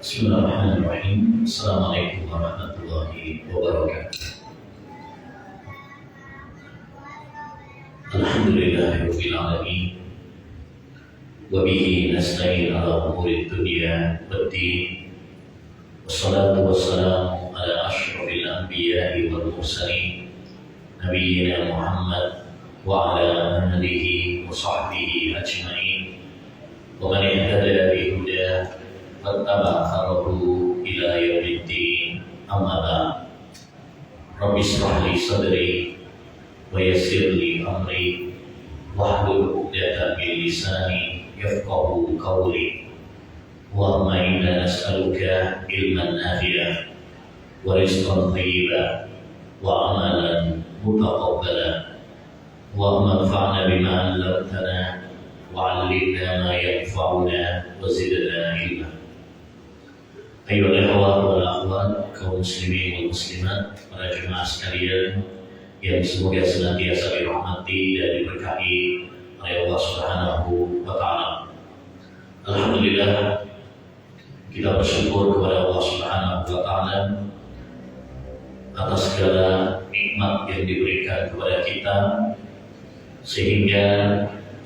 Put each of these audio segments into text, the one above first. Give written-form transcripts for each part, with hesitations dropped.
Bismillahirrahmanirrahim. Assalamualaikum warahmatullahi wabarakatuh. Alhamdulillahirabbil alamin. Wa bihi nasta'in ala umuri dunya waddin. Wassalatu wassalamu ala asyrafil anbiya'i wal mursalin nabiyyina Muhammad wa ala alihi wa sahbihi ajma'in. Wa man ihtada bi hudahu wattaba atharahu ila yaumiddin. Amma ba'd. Rabbi shrah li sadri wa yassir li amri wahlul 'uqdatam min lisani yafqahu qawli. Allahumma inna nas'aluka ilman nafi'an wa rizqan thayyiban wa amalan mutaqabbalan. Allahumma anfa'na bima 'allamtana wa 'allimna ma yanfa'una wa zidna ilma. Ayyuhal ikhwah wal akhwat, kaum muslimin wal muslimat, para jemaah sekalian yang semoga senantiasa dirahmati dan diberkahi oleh Allah Subhanahu wa taala. Alhamdulillah, kita bersyukur kepada Allah Subhanahu wa taala atas segala nikmat yang diberikan kepada kita, sehingga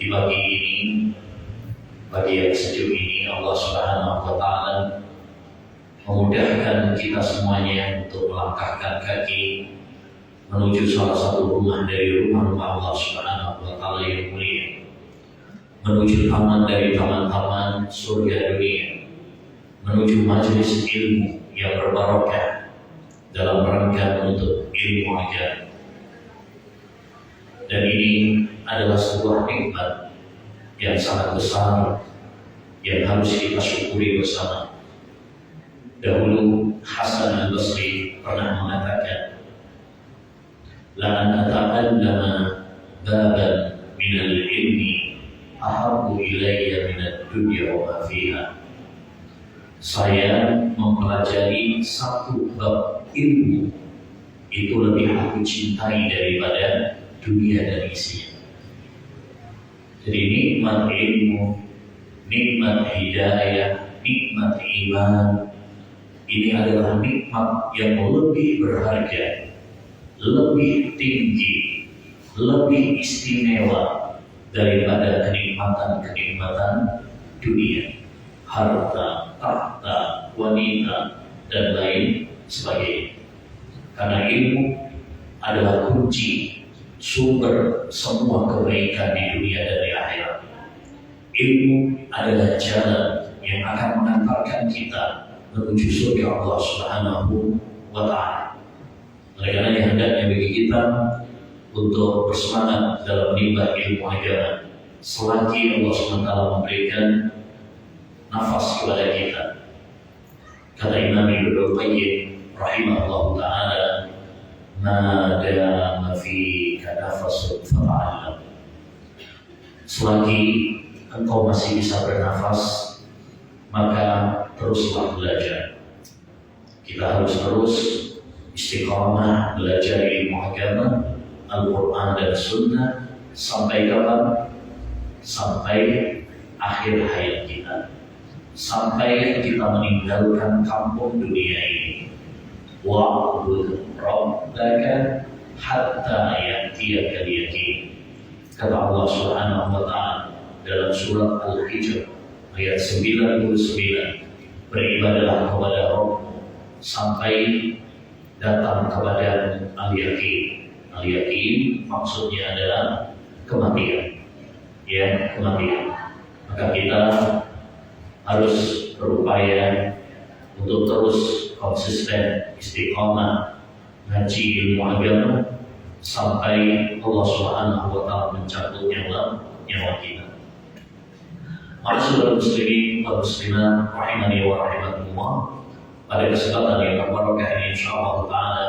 di pagi ini, pagi yang sejuk ini, Allah Subhanahu wa taala memudahkan kita semuanya untuk melangkahkan kaki menuju salah satu rumah dari rumah-rumah Allah Subhanahu wa taala yang mulia, menuju taman dari taman-taman surga dunia, menuju majelis ilmu yang berbarokah dalam rangka menuntut ilmu agama. Dan ini adalah sebuah nikmat yang sangat besar yang harus kita syukuri bersama. Dahulu Hasan al-Basri pernah mengatakan, la an ata'allama baban minal ilmi ahabbu ilayya minad dunya wa ma fiha. Saya mempelajari satu bab ilmu itu lebih aku cintai daripada dunia dan isinya. Jadi nikmat ilmu, nikmat hidayah, nikmat iman, ini adalah nikmat yang lebih berharga, lebih tinggi, lebih istimewa daripada kenikmatan-kenikmatan dunia, harta, tahta, wanita, dan lain sebagainya. Karena ilmu adalah kunci sumber semua kebaikan di dunia dan di akhirat. Ilmu adalah jalan yang akan mengantarkan kita menuju surga Allah Subhanahu wa taala. Oleh karena hendaknya bagi kita untuk bersemangat dalam menimba ilmu agama selagi Allah SWT memberikan nafas kepada kita. Kata Imam Ibnu Qayyim rahimahullah taala, ma dama fika nafasun fata'allam. Selagi engkau masih bisa bernafas, maka teruslah belajar. Kita harus terus istiqamah belajar ilmu agama, Al-Quran dan Sunnah sampai kapan? Sampai akhir hayat kita, sampai kita meninggalkan kampung dunia ini. Wa'bud rabbaka hatta ya'tiyakal yaqin. Kata Allah Subhanahu wa taala dalam surat Al-Hijr ayat 99, beribadahlah kepada Rabb sampai datang kepada al-yaqin. Al-yaqin maksudnya adalah kematian. Ya, kematian. Maka kita harus berupaya untuk terus konsisten istiqamah ngaji ilmu agama sampai Allah Subhanahu wa taala mencabut nyawa kita. Ma'asyiral muslimin wal muslimat rahimani wa rahimakumullah. Pada kesempatan yang berbarokah ini insyaallah taala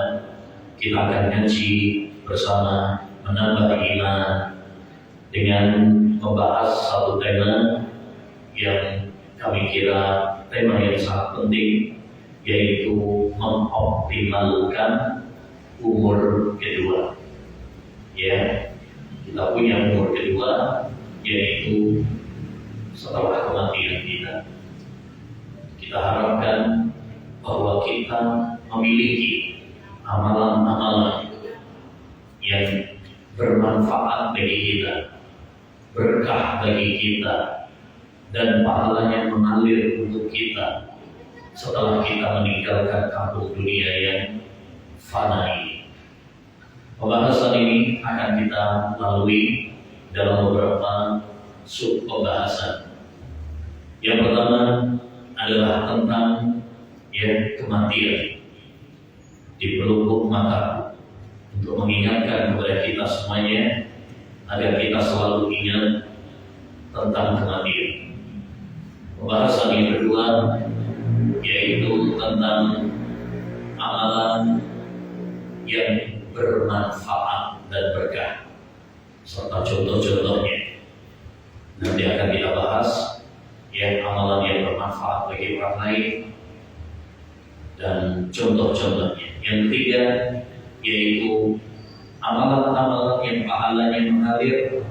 kita akan ngaji bersama, menambah iman dengan membahas satu tema yang kami kira tema yang sangat penting, yaitu mengoptimalkan umur kedua. Ya, kita punya umur kedua, yaitu setelah kematian kita. Kita harapkan bahwa kita memiliki amalan-amalan yang bermanfaat bagi kita, berkah bagi kita, dan pahalanya mengalir untuk kita setelah kita meninggalkan kampung dunia yang fana ini. Pembahasan ini akan kita lalui dalam beberapa sub pembahasan. Yang pertama adalah tentang kematian di pelupuk mata, untuk mengingatkan kepada kita semuanya agar kita selalu ingat tentang kematian. Pembahasan yang kedua yaitu tentang amalan yang bermanfaat dan berkah serta contoh-contohnya. Nanti akan kita bahas amalan yang bermanfaat bagi orang lain dan contoh-contohnya. Yang ketiga yaitu amalan-amalan yang pahalanya mengalir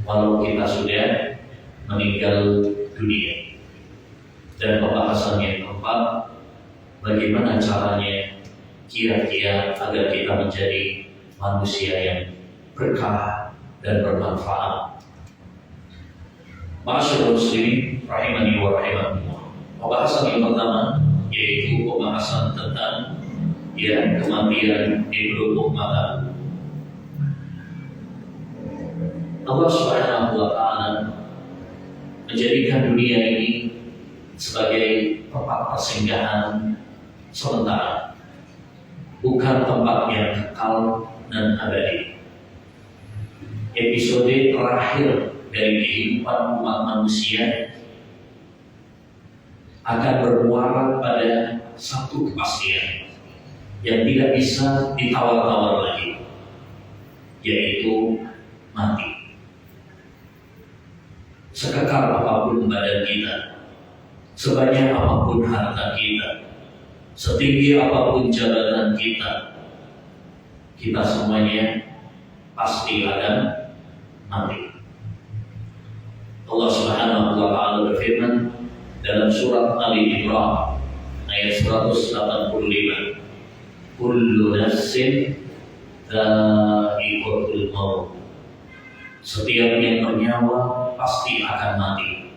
walau kita sudah meninggal dunia. Dan pembahasan yang keempat, bagaimana caranya kira-kira agar kita menjadi manusia yang berkah dan bermanfaat. Ma'asyiral muslimin rahimani wa rahimakumullah. Pembahasan yang pertama yaitu pembahasan tentang kematian di pelupuk mata. Allah Subhanahu wa taala menjadikan dunia ini sebagai tempat persinggahan sementara, bukan tempat yang kekal dan abadi. Episode terakhir dari kehidupan umat manusia akan bermuara pada satu kepastian yang tidak bisa ditawar-tawar lagi, yaitu mati. Sekekal apapun badan kita, sebanyak apapun harta kita, setinggi apapun jabatan kita, kita semuanya pasti akan mati. Allah Subhanahu wa taala berfirman dalam surat Ali Imran ayat 185, kullu nafsin dha'iqatul maut. Setiap yang bernyawa pasti akan mati.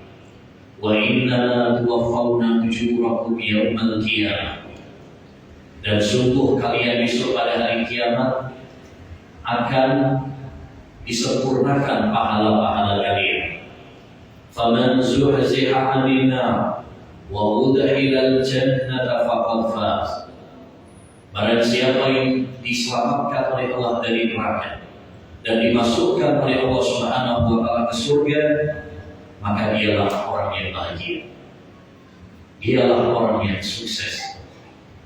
Wa inna tuwaffawna ujurakum yawmal qiyamah. Dan sungguh kalian besok pada hari kiamat akan disempurnakan pahala-pahala kalian. Faman zuhziha 'anil nar wa udkhilal jannata faqad faz. Barang siapa yang diselamatkan oleh Allah dari neraka dan dimasukkan oleh Allah Subhanahu wa taala ke surga, maka dialah orang yang bahagia. Dialah orang yang sukses.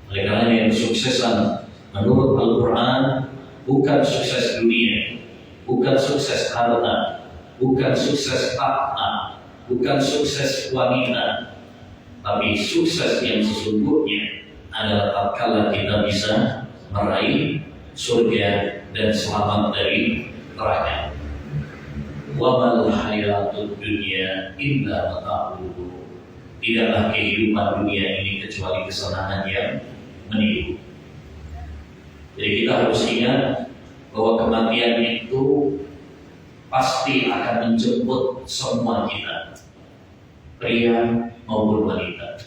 Oleh karena kesuksesan menurut Al-Quran bukan sukses dunia, bukan sukses harta, bukan sukses tahta, bukan sukses wanita, tapi sukses yang sesungguhnya adalah tatkala kita bisa meraih surga dan selamat dari neraka. Wa mal hayatud dunya illa mata'ul ghurur. Tidaklah kehidupan dunia ini kecuali kesenangan yang menipu. Jadi kita harus ingat bahwa kematian itu pasti akan menjemput semua kita, pria maupun wanita,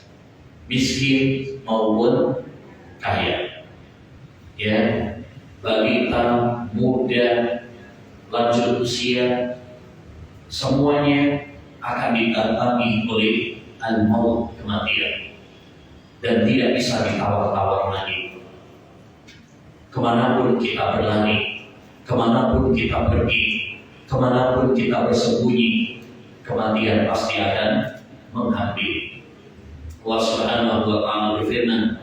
miskin maupun kaya, balita, muda, lanjut usia, semuanya akan didatangi oleh al-maut, kematian, dan tidak bisa ditawar-tawar lagi. Kemanapun kita berlari, kemanapun kita pergi, kemanapun kita bersembunyi, kematian pasti akan menghampiri. Allah Subhanahu wa taala berfirman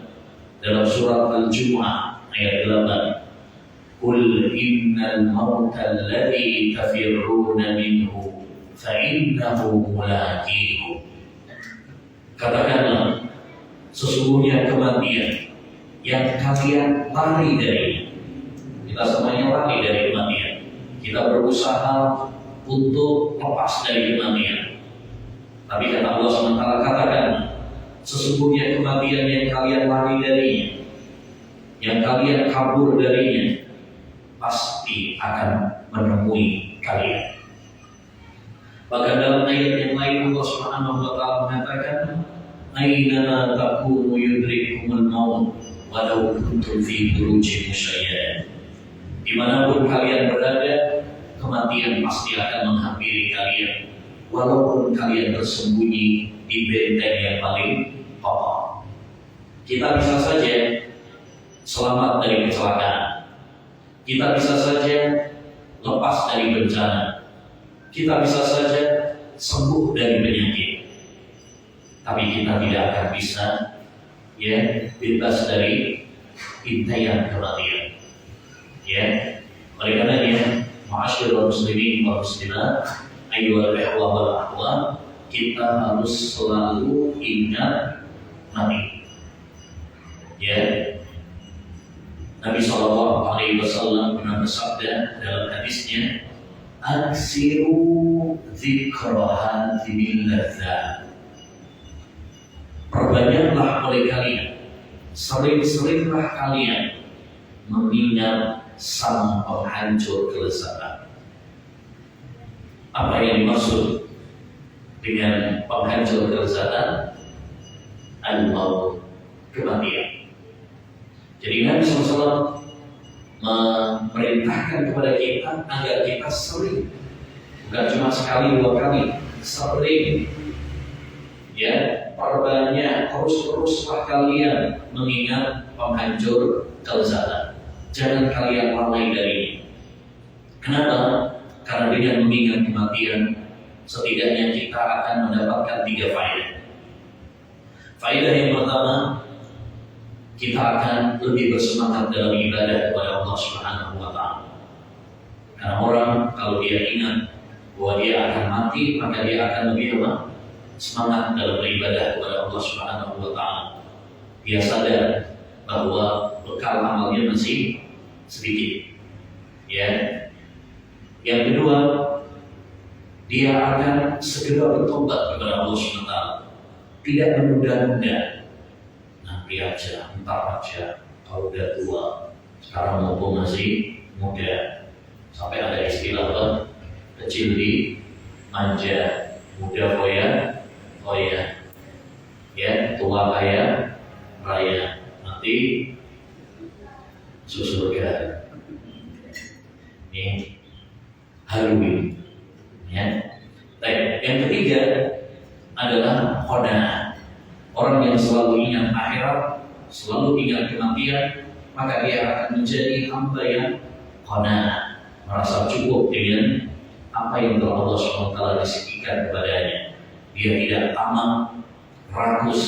dalam surat Al-Jumu'ah ayat 8, Qul innal mauta alladhi tafirruna minhu fa innahu mulaqikum. Katakanlah, sesungguhnya kematian yang kalian lari dari. Kita semuanya lari dari kematian. Kita berusaha untuk lepas dari kematian. Tapi kata Allah SWT, katakan, sesungguhnya kematian yang kalian lari darinya, yang kalian kabur darinya, pasti akan menemui kalian. Bahkan dalam ayat yang lain Allah Subhanahu wa taala mengatakan, "Aina takunu yudrikumul maut walau kuntum fi burujin musyayyada." Dimanapun kalian berada, kematian pasti akan menghampiri kalian, walaupun kalian bersembunyi di benteng yang paling kokoh. Kita bisa saja selamat dari kecelakaan, kita bisa saja lepas dari bencana, kita bisa saja sembuh dari penyakit, tapi kita tidak akan bisa bebas dari intaian kematian. Oleh karenanya, ma'asyiral muslimin wal muslimat, ayyuhal ikhwah wal akhwat, kita harus selalu ingat mati. Nabi SAW pernah bersabda dalam hadisnya, "Aksiru dzikra hadhimil ladzat." Perbanyaklah oleh kalian, sering-seringlah kalian mengingat sang penghancur kelezatan. Apa yang dimaksud dengan penghancur kelezatan? Al-maut, kematian. Jadi Nabi SAW memerintahkan kepada kita agar kita sering, bukan cuma sekali dua kali, sering, perbanyak, terus-teruslah kalian mengingat penghancur kelezatan. Jangan kalian lalai darinya. Kenapa? Karena dengan mengingat kematian, setidaknya kita akan mendapatkan 3 faedah. Faedah yang pertama, kita akan lebih bersemangat dalam ibadah kepada Allah Subhanahu wa taala. Karena orang kalau dia ingat bahwa dia akan mati, maka dia akan lebih semangat dalam beribadah kepada Allah Subhanahu wa taala. Dia sadar bahwa bekal amalnya masih sedikit. Yang kedua, dia akan segera bertobat kepada Allah Subhanahu wa taala. Tidak menunda-nunda. Nanti aja, entar aja, kalau udah tua. Sekarang mumpung masih muda. Sampai ada istilah kecil di manja, muda foya, tua kaya raya. Nanti surga. Ini Halloween. Yang ketiga adalah qanaah. Orang yang selalu ingat akhirat, selalu ingat kematian, maka dia akan menjadi hamba yang qanaah, merasa cukup dengan apa yang telah Allah SWT disediakan kepadanya. Dia tidak tamak, rakus,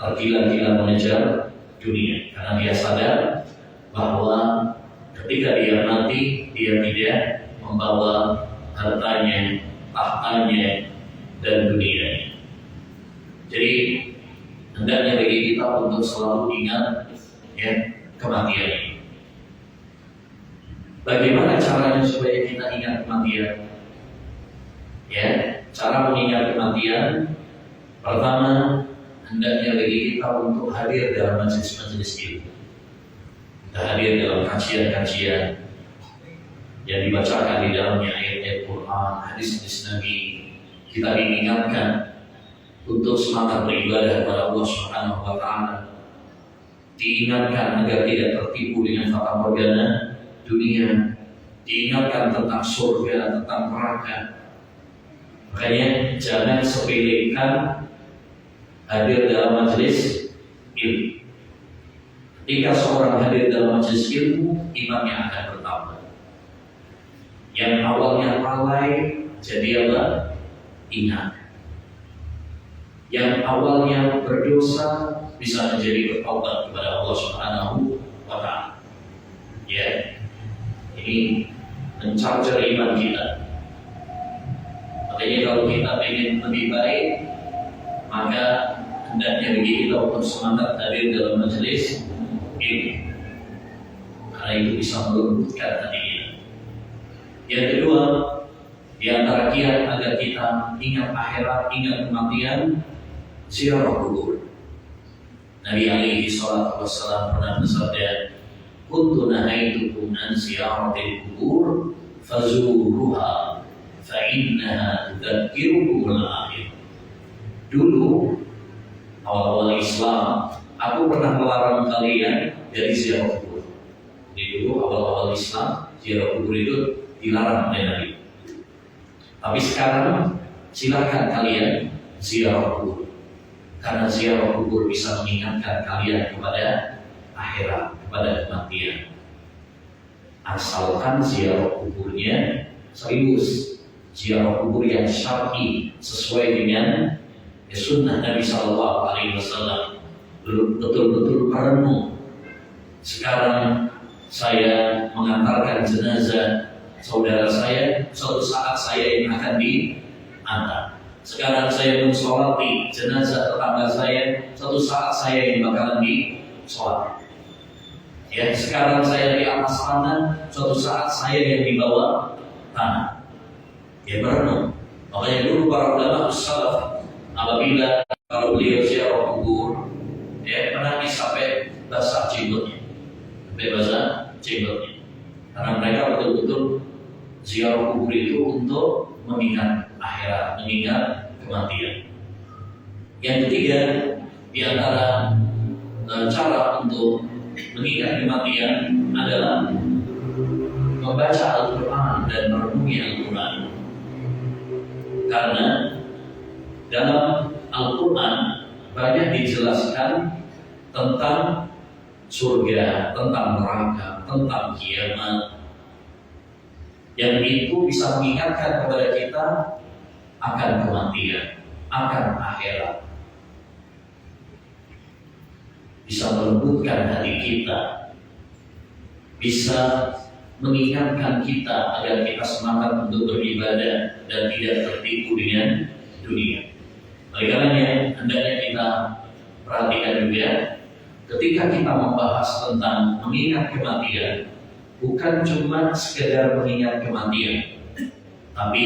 tergila-gila mengejar dunia, karena dia sadar bahwa ketika dia mati, dia tidak membawa hartanya, tahtanya, dan dunianya. Jadi hendaknya bagi kita untuk selalu ingat kematian ini. Bagaimana caranya supaya kita ingat kematian? Cara mengingat kematian, pertama, hendaknya bagi kita untuk hadir dalam majelis-majelis ilmu. Kita hadir dalam kajian-kajian yang dibacakan di dalamnya ayat-ayat Quran, hadis-hadis Nabi. Kita diingatkan untuk semangat beribadah kepada Allah Subhanahu wa taala. Diingatkan agar tidak tertipu dengan fata morgana dunia. Diingatkan tentang surga, tentang neraka. Makanya jangan sepelekan hadir dalam majelis ilmu. Ketika seorang hadir dalam majelis ilmu, imannya akan bertambah. Yang awalnya lalai jadi ingat. Yang awalnya berdosa bisa menjadi bertobat kepada Allah Subhanahu wa taala. Ini mencarger iman kita. Makanya kalau kita ingin lebih baik, maka hendaknya bagi kita untuk semangat hadir dalam majelis ini, karena itu bisa melembutkan hati kita. Yang kedua, di antara kiat agar kita ingat akhirat, ingat kematian, ziarah kubur. Nabi alaihi salatu wassalam pernah bersabda, "Kuntu nahaitukum an ziyaratil qubur fazuruha fa innaha tudzakirukum al-akhir." Dulu awal-awal Islam, aku pernah melarang kalian dari ziarah kubur. Jadi dulu awal-awal Islam, ziarah kubur itu dilarang oleh Nabi. Tapi sekarang silakan kalian ziarah kubur. Karena ziarah kubur bisa mengingatkan kalian kepada akhirat, kepada kematian. Asalkan ziarah kuburnya serius, ziarah kubur yang syar'i sesuai dengan sunnah Nabi Sallallahu Alaihi Wasallam, betul-betul merenung. Sekarang saya mengantarkan jenazah saudara saya, suatu saat saya yang akan diantar. Sekarang saya mensolati jenazah tetangga saya, suatu saat saya yang bakalan disolat. Ya, sekarang saya di atas tanah, suatu saat saya yang dibawa tanah. Ya, berenung. Makanya dulu para ulama salaf apabila kalau beliau ziarah kubur, ya menangis sampai basah jenggotnya, sampai basah jenggotnya. Karena mereka betul-betul ziarah kubur itu untuk mengingat akhirat, mengingat kematian. Yang ketiga, di antara cara untuk mengingat kematian adalah membaca Al-Quran dan merenungi Al-Quran. Karena dalam Al-Quran banyak dijelaskan tentang surga, tentang neraka, tentang kiamat. Yang itu bisa mengingatkan kepada kita akan kematian, akan akhirat. Bisa melembutkan hati kita, bisa mengingatkan kita agar kita semangat untuk beribadah dan tidak tertipu dengan dunia. Oleh karenanya, hendaknya kita perhatikan juga ketika kita membahas tentang mengingat kematian, bukan cuma sekedar mengingat kematian, tapi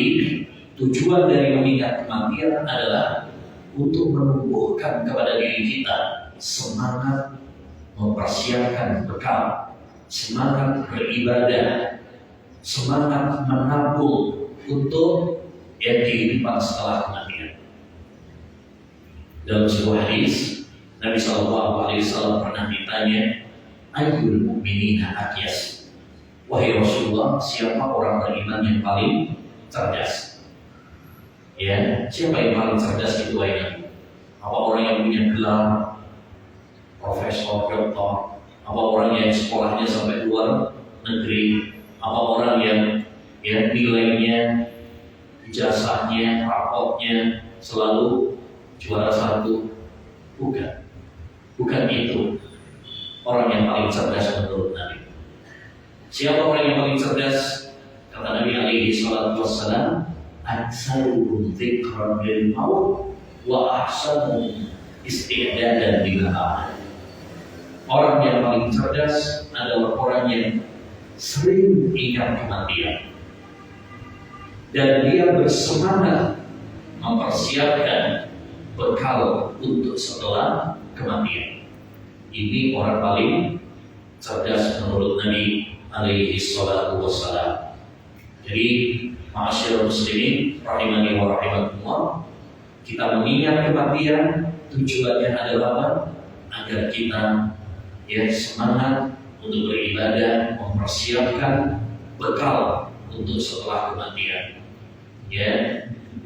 tujuan dari mengingat kematian adalah untuk menumbuhkan kepada diri kita semangat mempersiapkan bekal, semangat beribadah, semangat menabung untuk kehidupan setelah kematian. Dalam sebuah hadis, Nabi Sallallahu Alaihi Wasallam pernah ditanya, "Ayyul mu'minina akyas?" Wahai Rasulullah, siapa orang beriman yang paling cerdas? Ya, siapa yang paling cerdas itu wahai Nabi? Apa orang yang punya gelar profesor, doktor? Apa orang yang sekolahnya sampai luar negeri? Apa orang yang nilainya, ijazahnya, rapotnya selalu juara satu? Bukan itu orang yang paling cerdas menurut Nabi. Siapa orang yang paling cerdas? Kata Nabi alaihi salatu wassalam, "Aksaruhum dzikran lil maut wa ahsanuhum isti'dadan lil amal." Orang yang paling cerdas adalah orang yang sering ingat kematian dan dia bersemangat mempersiapkan bekal untuk setelah kematian. Ini orang paling cerdas menurut Nabi alaihi salatu wassalam. Jadi, ma'asyiral muslimin rahimani wa rahimakumullah, kita mengingat kematian tujuannya adalah apa? Agar kita semangat untuk beribadah, mempersiapkan bekal untuk setelah kematian.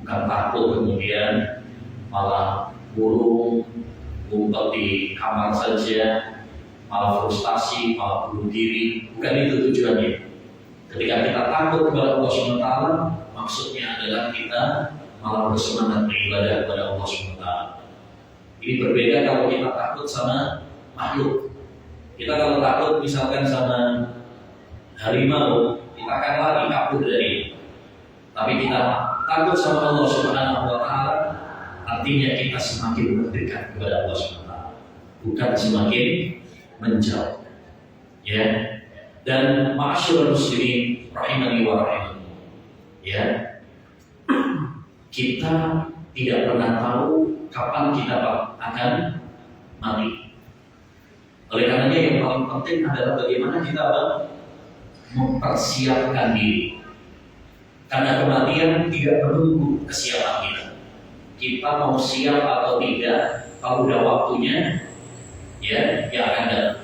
Bukan takut kemudian malah burung, ngumpet di kamar saja, malah frustasi, malah bunuh diri. Bukan itu tujuannya. Ketika kita takut kepada Allah SWT, maksudnya adalah kita malah bersemangat beribadah kepada Allah SWT. Ini berbeda kalau kita takut sama makhluk. Kita kalau takut misalkan sama harimau, kita akan lari kabur dari. Tapi kita takut sama Allah Subhanahu wa Ta'ala, artinya kita semakin mendekat kepada Allah Subhanahu wa Ta'ala, bukan semakin menjauh. Dan ma'asyiral muslimin rahimani wa rahimakumullah. Kita tidak pernah tahu kapan kita akan mati. paling penting adalah bagaimana kita mempersiapkan diri. Karena kematian tidak menunggu kesiapan kita. Kita mau siap atau tidak, kalau udah waktunya, ya akan datang.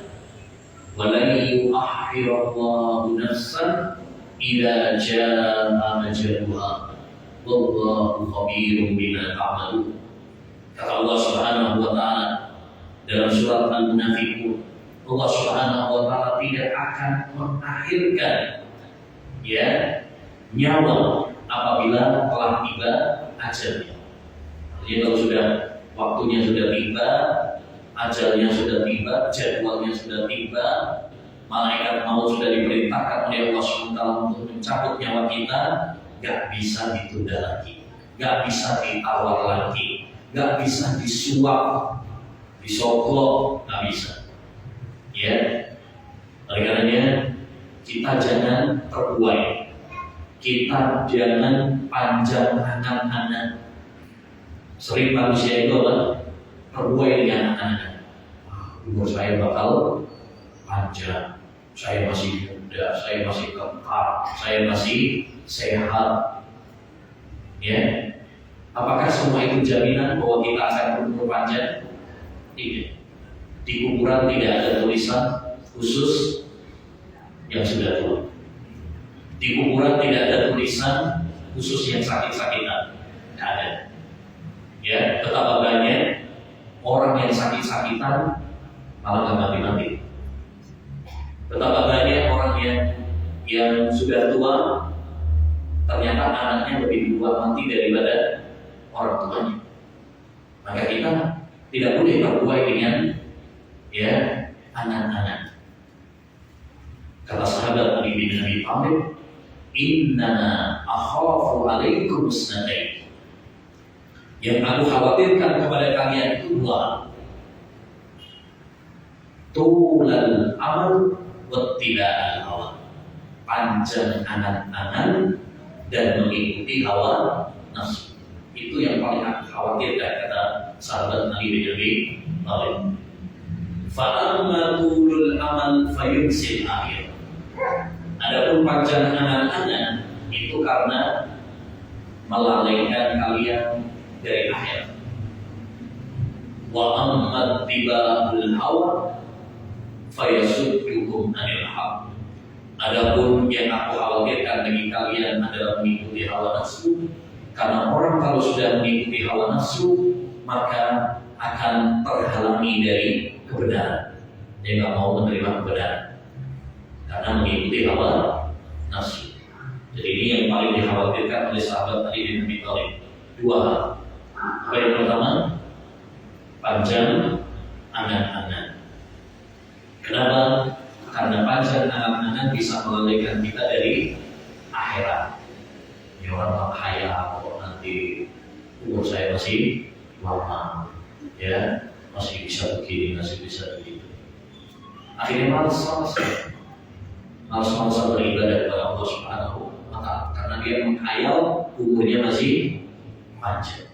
Walan yu'akhirallahu nafsan idza jaa ajaluha. Wallahu khabirun bima ta'malun. Kata Allah Subhanahu wa taala dalam surat Al-Munafiqun, Allah Subhanahu wa taala tidak akan mengakhirkan nyawa apabila telah tiba ajalnya. Jadi kalau sudah waktunya sudah tiba, ajalnya sudah tiba, jadwalnya sudah tiba, malaikat maut sudah diperintahkan oleh Allah SWT untuk mencabut nyawa kita, gak bisa ditunda lagi, gak bisa ditawar lagi, gak bisa disuap, disogok, gak bisa. Oleh karenanya kita jangan terbuai, kita jangan panjang angan-angan. Sering manusia itu terbuai dengan angan-angan. Umur saya bakal panjang, saya masih muda, saya masih kekal, saya masih sehat. Apakah semua itu jaminan bahwa kita akan berumur panjang? Tidak. Di kuburan tidak ada tulisan khusus yang sudah tua. Di kuburan tidak ada tulisan khusus yang sakit-sakitan. Tidak ada. Betapa banyak orang yang sakit-sakitan malah nggak mati-mati. Betapa banyak orang yang sudah tua ternyata anaknya lebih tua mati daripada orang tuanya. Maka kita tidak boleh berbuat dengan anak-anak. Kata sahabat Ali bin Abi Thalib, "Inna akhafu alaikum isnatain." Yang aku khawatirkan kepada kalian itu dua. Tulal amal wattiba'al hawa. Panjang angan-angan dan mengikuti hawa nafsu. Itu yang paling aku khawatirkan, kata sahabat Ali bin Abi Thalib. Fa'amma tulul amal fayumsil akhir. Adapun panjang angan-angan itu karena melalaikan kalian dari akhir. Wa amma tiba'ul hawa fayasuddukum anil haq. Adapun yang aku khawatirkan bagi kalian adalah mengikuti hawa nafsu, karena orang kalau sudah mengikuti hawa nafsu maka akan terhalangi dari kebenaran. Dia nggak mau menerima kebenaran karena mengikuti hawa nafsu. Jadi ini yang paling dikhawatirkan oleh sahabat Ali bin Abi Thalib. Dua hal. Apa yang pertama? Panjang angan-angan. Kenapa? Karena panjang angan-angan bisa melalaikan kita dari akhirat. Ya orang kaya kok nanti umur saya masih lama, masih bisa begini, masih bisa begitu. Akhirnya malas-malasan beribadah kepada Allah Subhanahu wa Ta'ala karena dia menghayal umurnya masih panjang.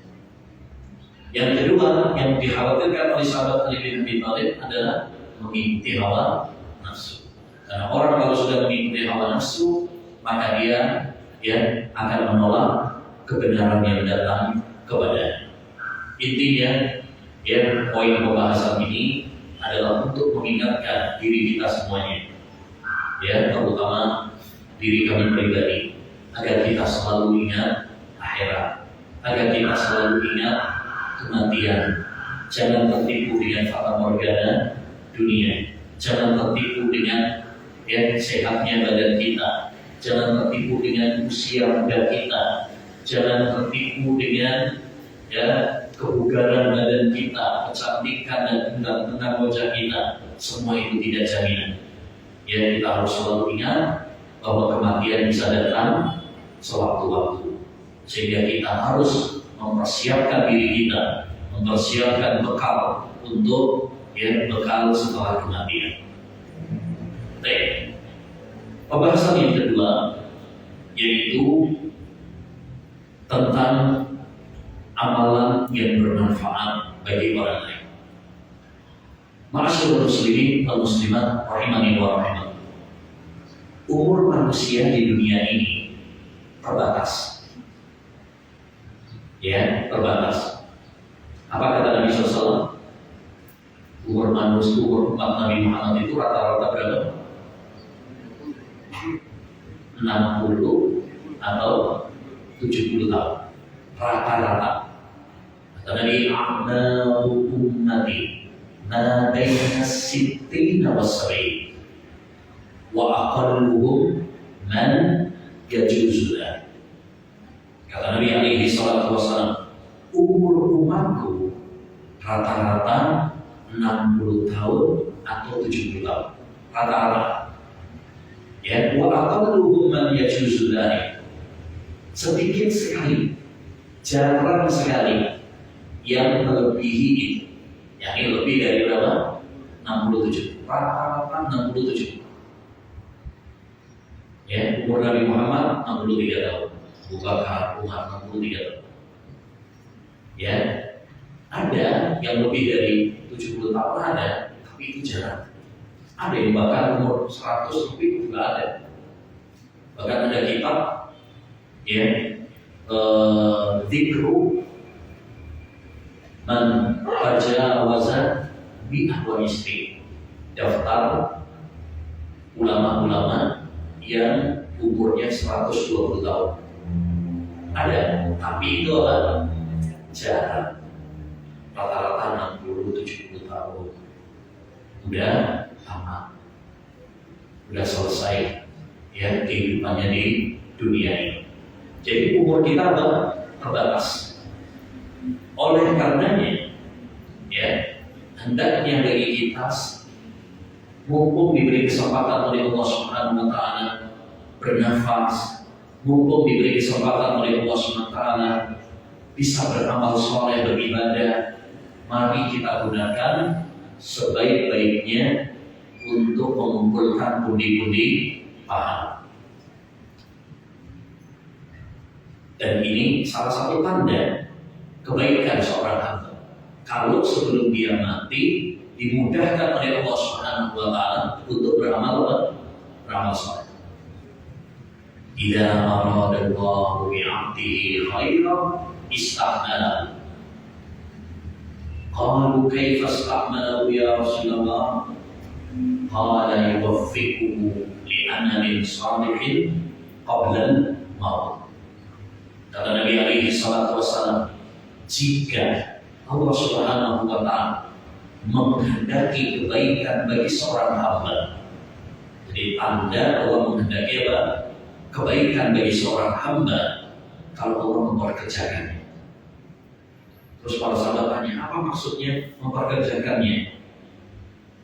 Yang kedua yang dikhawatirkan oleh sahabat Ali bin Abi Thalib adalah mengikuti hawa nafsu. Karena orang kalau sudah mengikuti hawa nafsu, maka dia akan menolak kebenaran yang datang kepadanya. Intinya, poin pembahasan ini adalah untuk mengingatkan diri kita semuanya, terutama diri kami pribadi, agar kita selalu ingat akhirat, agar kita selalu ingat kematian. Jangan tertipu dengan fata morgana dunia. Jangan tertipu dengan sehatnya badan kita. Jangan tertipu dengan usia muda kita. Jangan tertipu dengan kebugaran badan kita, kecantikan dan tengah wajah kita. Semua itu tidak jaminan. Kita harus selalu ingat bahwa kematian bisa datang sewaktu-waktu. Sehingga kita harus mempersiapkan diri kita, mempersiapkan bekal untuk bekal setelah kematian. Pembahasan yang kedua yaitu tentang amalan yang bermanfaat bagi orang lain. Ma'asyiral muslimin wal muslimat rahimani wa rahimakumullah. Umur manusia di dunia ini terbatas. Ya, terbatas. Apa kata Nabi SAW? Umur manusia, umur umat Nabi Muhammad itu rata-rata berapa? 60 atau 70 tahun. Rata-rata. Kata Nabi, a'maru ummati ma baina sittina wa sab'in wa aqalluhum man yajuzu dzalik. Kata Nabi alaihi salatu wassalam, umur umatku rata-rata 60 tahun atau 70 tahun. Rata-rata. Ya, wa aqalluhum man yajuzu dzalik. Sedikit sekali, jarang sekali yang melebihi itu. Yang ini lebih dari berapa? 67. Rata-rata 67. Ya, umur Nabi Muhammad 63 tahun. Abu Bakar, Umar 63 tahun. Ya, ada yang lebih dari 70 tahun ada, tapi itu jarang. Ada yang bahkan umur 100 lebih juga ada. Bahkan ada kitab, ya, dzikru man tajawaza bi ahwanisti, daftar ulama-ulama yang umurnya 120 tahun. Ada, tapi itu adalah jarang. Rata-rata 60-70 tahun. Udah tamat, udah selesai ya kehidupannya di dunia ini. Jadi umur kita terbatas. Oleh karenanya, ya hendaknya bagi kita mumpung diberi kesempatan oleh Allah Subhanahu wa taala bernafas, mumpung diberi kesempatan oleh Allah Subhanahu wa taala bisa beramal soleh, beribadah, mari kita gunakan sebaik-baiknya untuk mengumpulkan pundi-pundi pahala. Dan ini salah satu tanda kebaikan seorang hamba. Kalau sebelum dia mati dimudahkan oleh Allah Subhanahu wa taala untuk beramal saleh. Idza aradallahu bi'abdihi khairan ista'mala. Qalu kaifa ista'malahu ya Rasulullah? Qala yuwaffiquhu li'amalin salihin qabla al-maut. Kata Nabi alaihi salatu wassalam, jika Allah Subhanahu wa taala menghendaki kebaikan bagi seorang hamba, jadi tanda Allah menghendaki apa? Kebaikan bagi seorang hamba kalau Allah memperkerjakannya. Terus para sahabat tanya, apa maksudnya memperkerjakannya?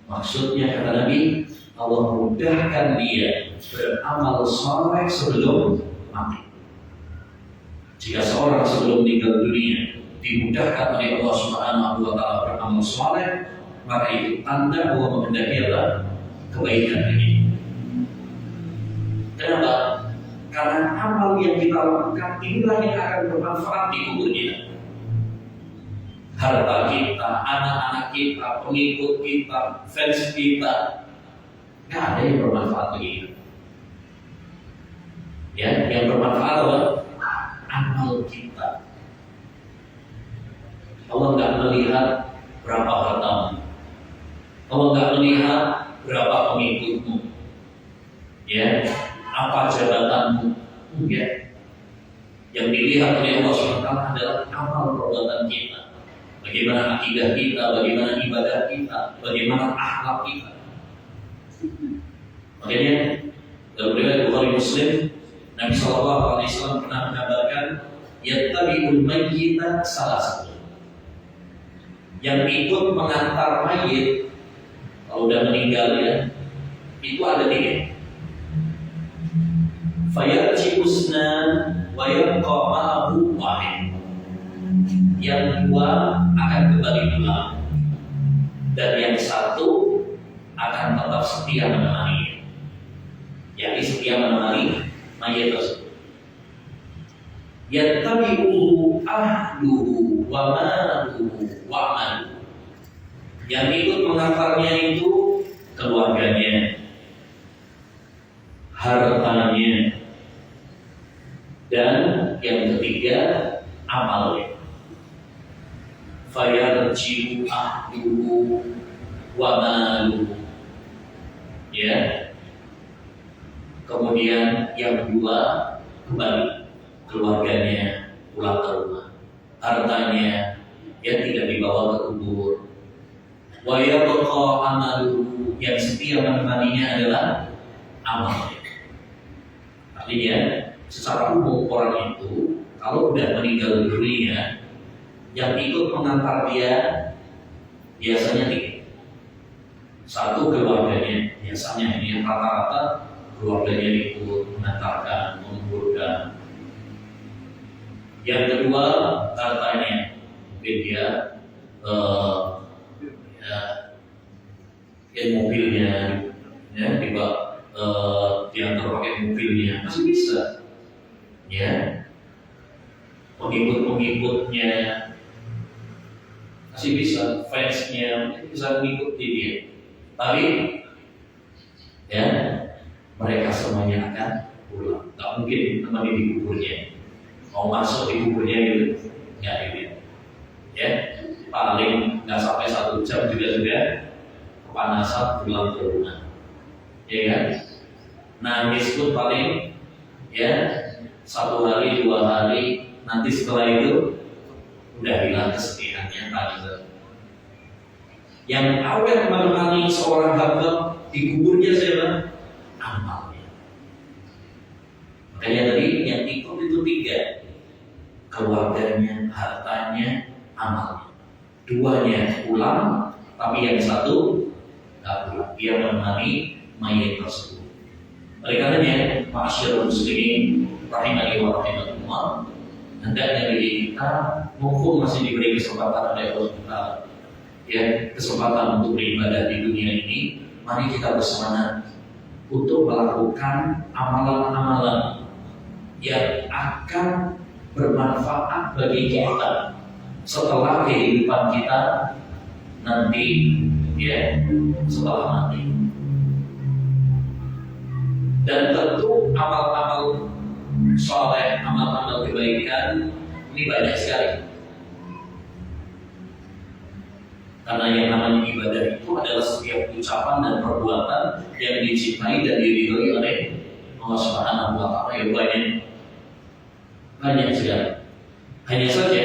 Maksudnya kata Nabi, Allah mudahkan dia beramal saleh sebelum mati. Jika seorang sebelum meninggal dunia dimudahkan oleh Allah Subhanahu wa taala beramal saleh, maka itu tanda Allah menghendaki apa? Kebaikan ini. Kenapa? Karena amal yang kita lakukan inilah yang akan bermanfaat di kubur kita. Harta kita, anak-anak kita, pengikut kita, fans kita, nggak ada yang bermanfaat bagi kita. Ya, yang bermanfaat adalah amal kita. Allah nggak melihat berapa hartamu, Allah nggak melihat berapa pengikutmu, ya, apa jabatanmu, enggak. Yang dilihat oleh Allah SWT adalah amal perbuatan kita. Bagaimana akidah kita, bagaimana ibadah kita, bagaimana akhlak kita. Makanya dalam riwayat Bukhari Muslim, Nabi SAW pernah mengabarkan, yattabi'ul mayyita salah satu. Yang ikut mengantar mayit kalau udah meninggal ya, itu ada 3. Fayarji usnan wa yabqa ma'ahu wahid. Yang 2 akan kembali pulang, dan yang 1 akan tetap setia menemani, yakni setia menemani mayit tersebut. Yattabi'uhu ahluhu wa maluhu wa amaluhu. Yang ikut mengantarnya itu keluarganya, hartanya, dan yang ketiga amalnya. Fayarji'u ahluhu wa maluhu. Ya. Kemudian yang kedua kembali keluarganya pulang ke rumah, hartanya yang tidak dibawa ke kubur. Wa yabqa amaluhu, yang setia menemaninya adalah amalnya. Artinya secara umum orang itu kalau sudah meninggal dunia, yang ikut mengantar dia biasanya tiga. Satu, keluarganya, biasanya ini rata-rata keluarganya ikut mengantarkan, menguburkan. Yang kedua, hartanya, mungkin dia mobilnya, ya, tiba diantar pakai mobilnya, masih bisa, ya. Pengikut-pengikutnya masih bisa, fansnya bisa mengikuti dia. Tapi ya mereka semuanya akan pulang. Tak mungkin temani di kuburnya. Mau masuk di kuburnya gitu, nggak gitu. Ya, paling nggak sampai 1 jam juga sudah kepanasan pulang ke rumah. Ya kan? Nangis pun paling ya 1 hari 2 hari. Nanti setelah itu udah hilang kesetiaannya tadi. Yang awet menemani seorang hamba di kuburnya siapa? Amalnya. Makanya tadi yang ikut itu 3, keluarganya, hartanya, amalnya. 2-nya pulang, tapi yang 1 nggak pulang. Dia menemani mayat tersebut. Oleh karenanya, ma'asyiral muslimin rahimani wa rahimakumullah, hendaknya diri kita mumpung masih diberi kesempatan oleh Allah Taala, ya, kesempatan untuk beribadah di dunia ini, mari kita bersemangat untuk melakukan amalan-amalan yang akan bermanfaat bagi kita setelah kehidupan kita nanti, ya, setelah mati. Dan tentu amal-amal soleh, amal-amal kebaikan ini banyak sekali. Karena yang namanya ibadah itu adalah setiap ucapan dan perbuatan yang dicintai dan diridhoi oleh Allah Subhanahu wa Ta'ala. Ya banyak sekali. Hanya saja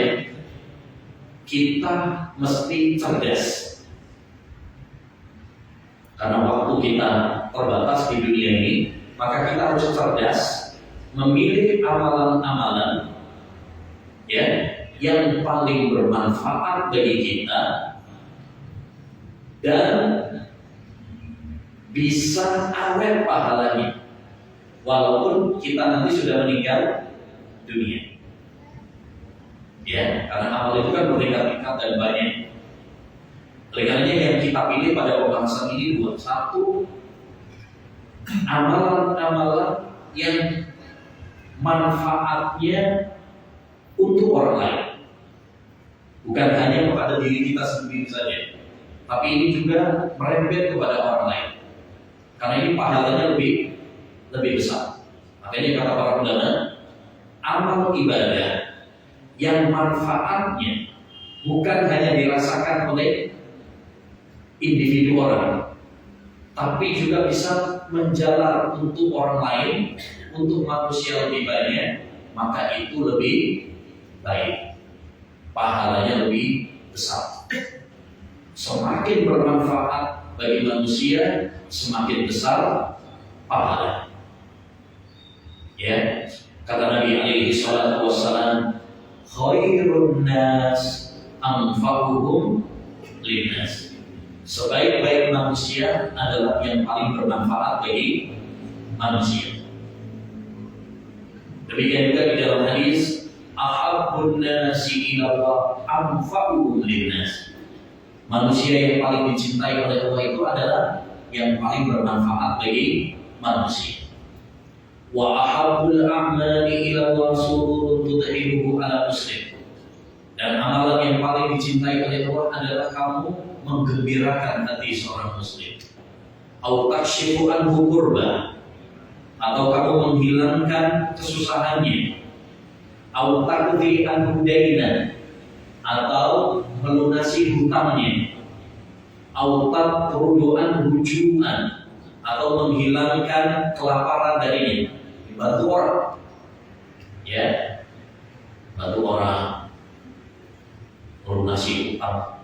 kita mesti cerdas. Karena waktu kita terbatas di dunia ini, maka kita harus cerdas memilih amalan-amalan, ya, yang paling bermanfaat bagi kita dan bisa awet pahalanya walaupun kita nanti sudah meninggal dunia. Ya, karena amal itu kan bertingkat-tingkat dan banyak. Oleh karenanya yang kita pilih pada pembahasan ini 2. 1, amalan-amalan yang manfaatnya untuk orang lain, bukan hanya kepada diri kita sendiri saja, tapi ini juga merembet kepada orang lain. Karena ini pahalanya lebih besar. Makanya kata para ulama, amal ibadah yang manfaatnya bukan hanya dirasakan oleh individu orang, tapi juga bisa menjalar untuk orang lain, untuk manusia lebih banyak, maka itu lebih baik, pahalanya lebih besar. Semakin bermanfaat bagi manusia, semakin besar pahala. Ya, kata Nabi alaihi salatu wassalam, khairun nas anfa'uhum linnas. Sebaik-baik manusia adalah yang paling bermanfaat bagi manusia. Demikian juga di dalam hadis, ahabbun nasi ilallah anfa'uhum linnas. Manusia yang paling dicintai oleh Allah itu adalah yang paling bermanfaat bagi manusia. Wa ahabbul a'mali ilallah sururun tudhiruhu ala muslim. Dan amalan yang paling dicintai oleh Allah adalah kamu menggembirakan hati seorang muslim. Au takshifu anhu kurba, atau kamu menghilangkan kesusahannya. Au taqdi anhu dainan, atau melunasi hutangnya. Au tatrudu anhu ju'an, atau menghilangkan kelaparan darinya. Bantu orang, ya, bantu orang melunasi hutang.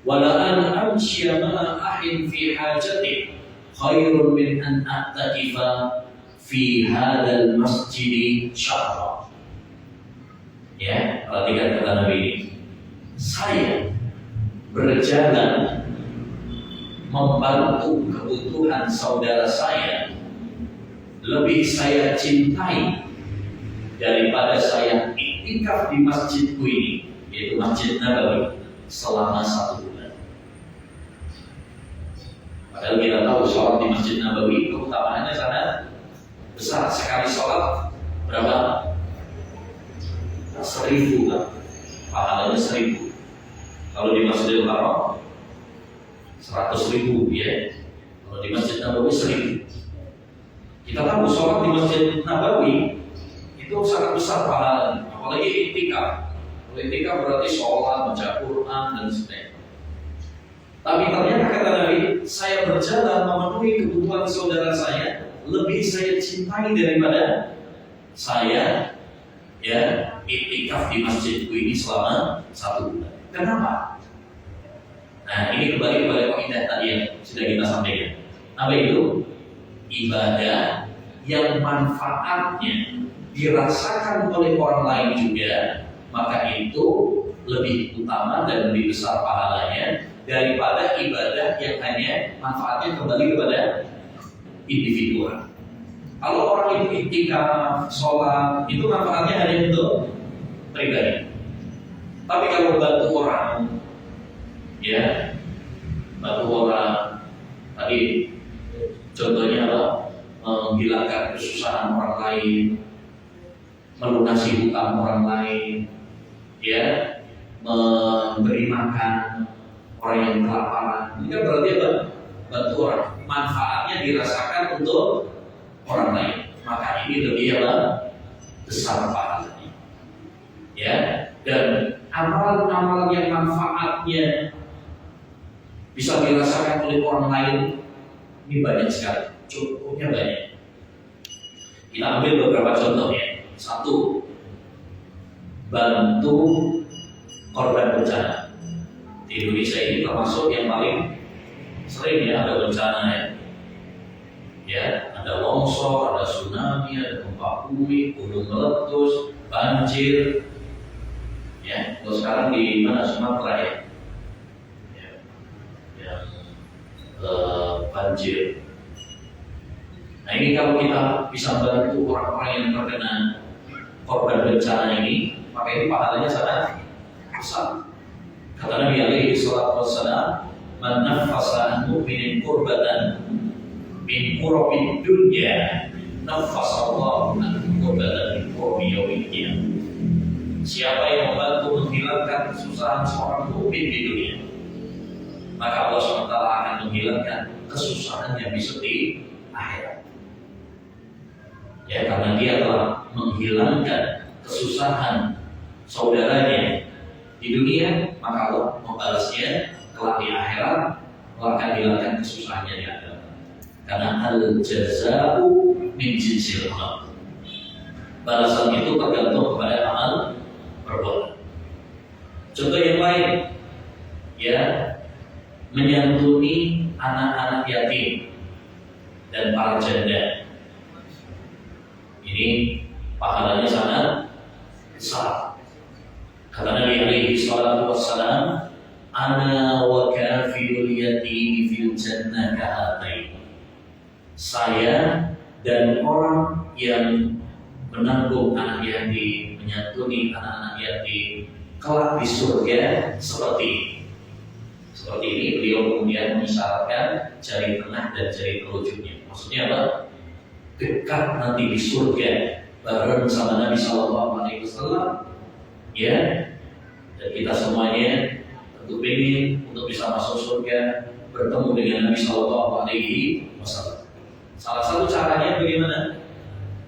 Wala an amshiya ma'a ahin fi hajati khairun min an a'takifa fi hadzal masjid syahra. Ya, perhatikan kata Nabi ini. Saya berjalan membantu kebutuhan saudara saya lebih saya cintai daripada saya iktikaf di masjidku ini, yaitu Masjid Nabawi, selama 1 bulan. Padahal kita tahu sholat di Masjid Nabawi keutamaannya sangat besar. Sekali sholat berapa? 1000 kan? Pahalanya 1000. Kalau di Masjidil Haram 100.000 ya. Kalau di Masjid Nabawi 1000. Kita tahu sholat di Masjid Nabawi itu sangat besar pahalanya, apalagi iktikaf. Kalau iktikaf berarti sholat, baca Quran dan sebagainya. Tapi ternyata kata Nabi, saya berjalan memenuhi kebutuhan saudara saya lebih saya cintai daripada saya ya iktikaf di masjidku ini selama 1 bulan. Kenapa? Nah, ini kembali kepada kaidah tadi yang sudah kita sampaikan. Apa itu? Ibadah yang manfaatnya dirasakan oleh orang lain juga, maka itu lebih utama dan lebih besar pahalanya daripada ibadah yang hanya manfaatnya kembali kepada individu. Kalau orang itu iktikaf, sholat, itu manfaatnya hanya untuk pribadi. Tapi kalau bantu orang, ya, bantu orang, tadi contohnya adalah menghilangkan kesusahan orang lain, melunasi hutang orang lain, ya, memberi makan orang yang kelaparan. Ini kan berarti apa? Bantu orang. Manfaatnya dirasakan untuk orang lain. Maka ini lebih besar pahalanya. Ya, dan amalan-amalan yang manfaatnya bisa dirasakan oleh orang lain ini banyak sekali. Contohnya banyak. Kita ambil beberapa contoh ya. 1. Bantu korban bencana. Di Indonesia ini termasuk yang paling sering ya ada bencana ya. Ya, ada longsor, ada tsunami, ada gempa bumi, gunung meletus, banjir. Ya, kalau sekarang di mana Sumatera ya? Banjir. Nah, ini kalau kita bisa bantu orang-orang yang terkena korban bencana ini, maka ini pahalanya sangat besar. Kata Nabi alaihi salatu wassalam, "Man nafasa an mu'minin qurbatan min qurabid dunya, nafasa Allahu an qurbatan min qurabi yaumil qiyamah." Siapa yang membantu menghilangkan kesusahan seorang mukmin di dunia, maka Allah SWT akan menghilangkan kesusahan yang besok di akhirat. Ya, karena dia telah menghilangkan kesusahan saudaranya di dunia, maka Allah membalasnya kelak di akhirat. Allah akan hilangkan kesusahannya di akhirat. Karena al-jaza'u min jinsil amal. Balasan itu tergantung kepada amal perbuatan. Contoh yang lain, ya, menyantuni anak-anak yatim dan para janda. Ini pahalanya sangat besar. Kata Nabi alaihi salatu wassalam, "Ana wa kafilul yatim fil jannah kahatain." Saya dan orang yang menanggung anak yatim, menyantuni anak-anak yatim, kelak di surga seperti ini. Beliau kemudian mengisyaratkan jari tengah dan jari telunjuknya. Maksudnya apa? Dekat nanti di surga bareng sama Nabi Sallallahu Alaihi Wasallam, ya. Dan kita semuanya untuk ingin untuk bisa masuk surga, bertemu dengan Nabi Sallallahu Alaihi Wasallam. Salah satu caranya bagaimana?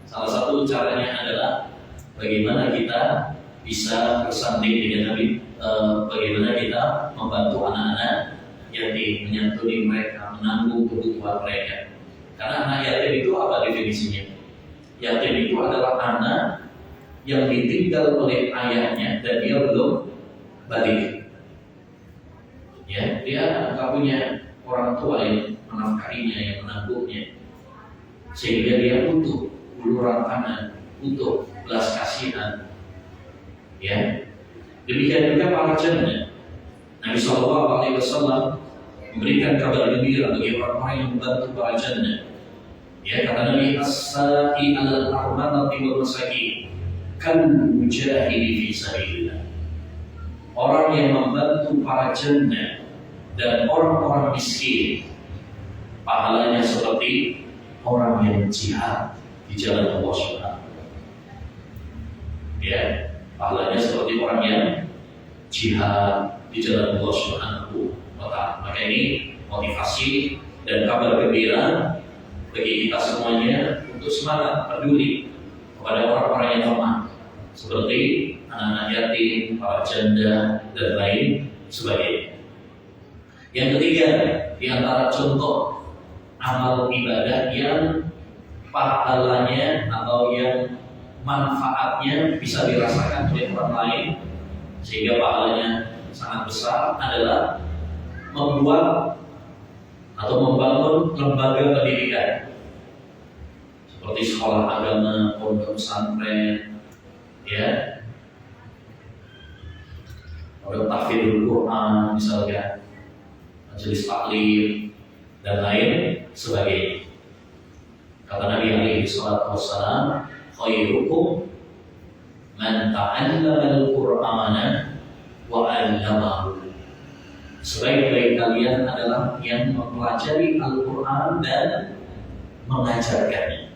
Salah satu caranya adalah bagaimana kita bisa bersanding dengan Nabi, bagaimana kita membantu anak-anak yatim, menyantuni mereka, menanggung kebutuhan mereka. Karena anak yatim itu apa definisinya? Yatim itu adalah anak yang ditinggal oleh ayahnya dan dia belum balik. Ya, dia nggak punya orang tua yang menafkahinya, yang menanggungnya, sehingga dia butuh uluran tangan, butuh belas kasihan. Ya, demikian juga para janda. Nabi Shallallahu Alaihi Wasallam memberikan kabar gembira bagi orang-orang yang membantu para janda. Ya, kata Nabi, as-sa'i al-armanati wal masakin kal mujahidi fi sabilillah. Orang yang membantu para janda dan orang-orang miskin, pahalanya seperti orang yang jihad di jalan Allah Subhanahu. Ya, pahalanya seperti orang yang jihad di jalan Allah Subhanahu wa Ta'ala. Maka ini motivasi dan kabar gembira bagi kita semuanya untuk semangat peduli kepada orang-orang yang lemah, seperti anak-anak yatim, para janda, dan lain sebagainya. Yang ketiga, di antara contoh amal ibadah yang pahalanya atau yang manfaatnya bisa dirasakan oleh orang lain sehingga pahalanya sangat besar adalah membuat atau membangun lembaga pendidikan seperti sekolah agama, pondok pesantren, ya, pondok tahfidzul Quran misalnya, majelis taklim dan lain sebagainya. Kata Nabi alaihi salatu wassalam, khairukum man ta'allama al-Qur'ana wa 'allamahu. Sebaik-baik kalian adalah yang mempelajari Al-Quran dan mengajarkannya.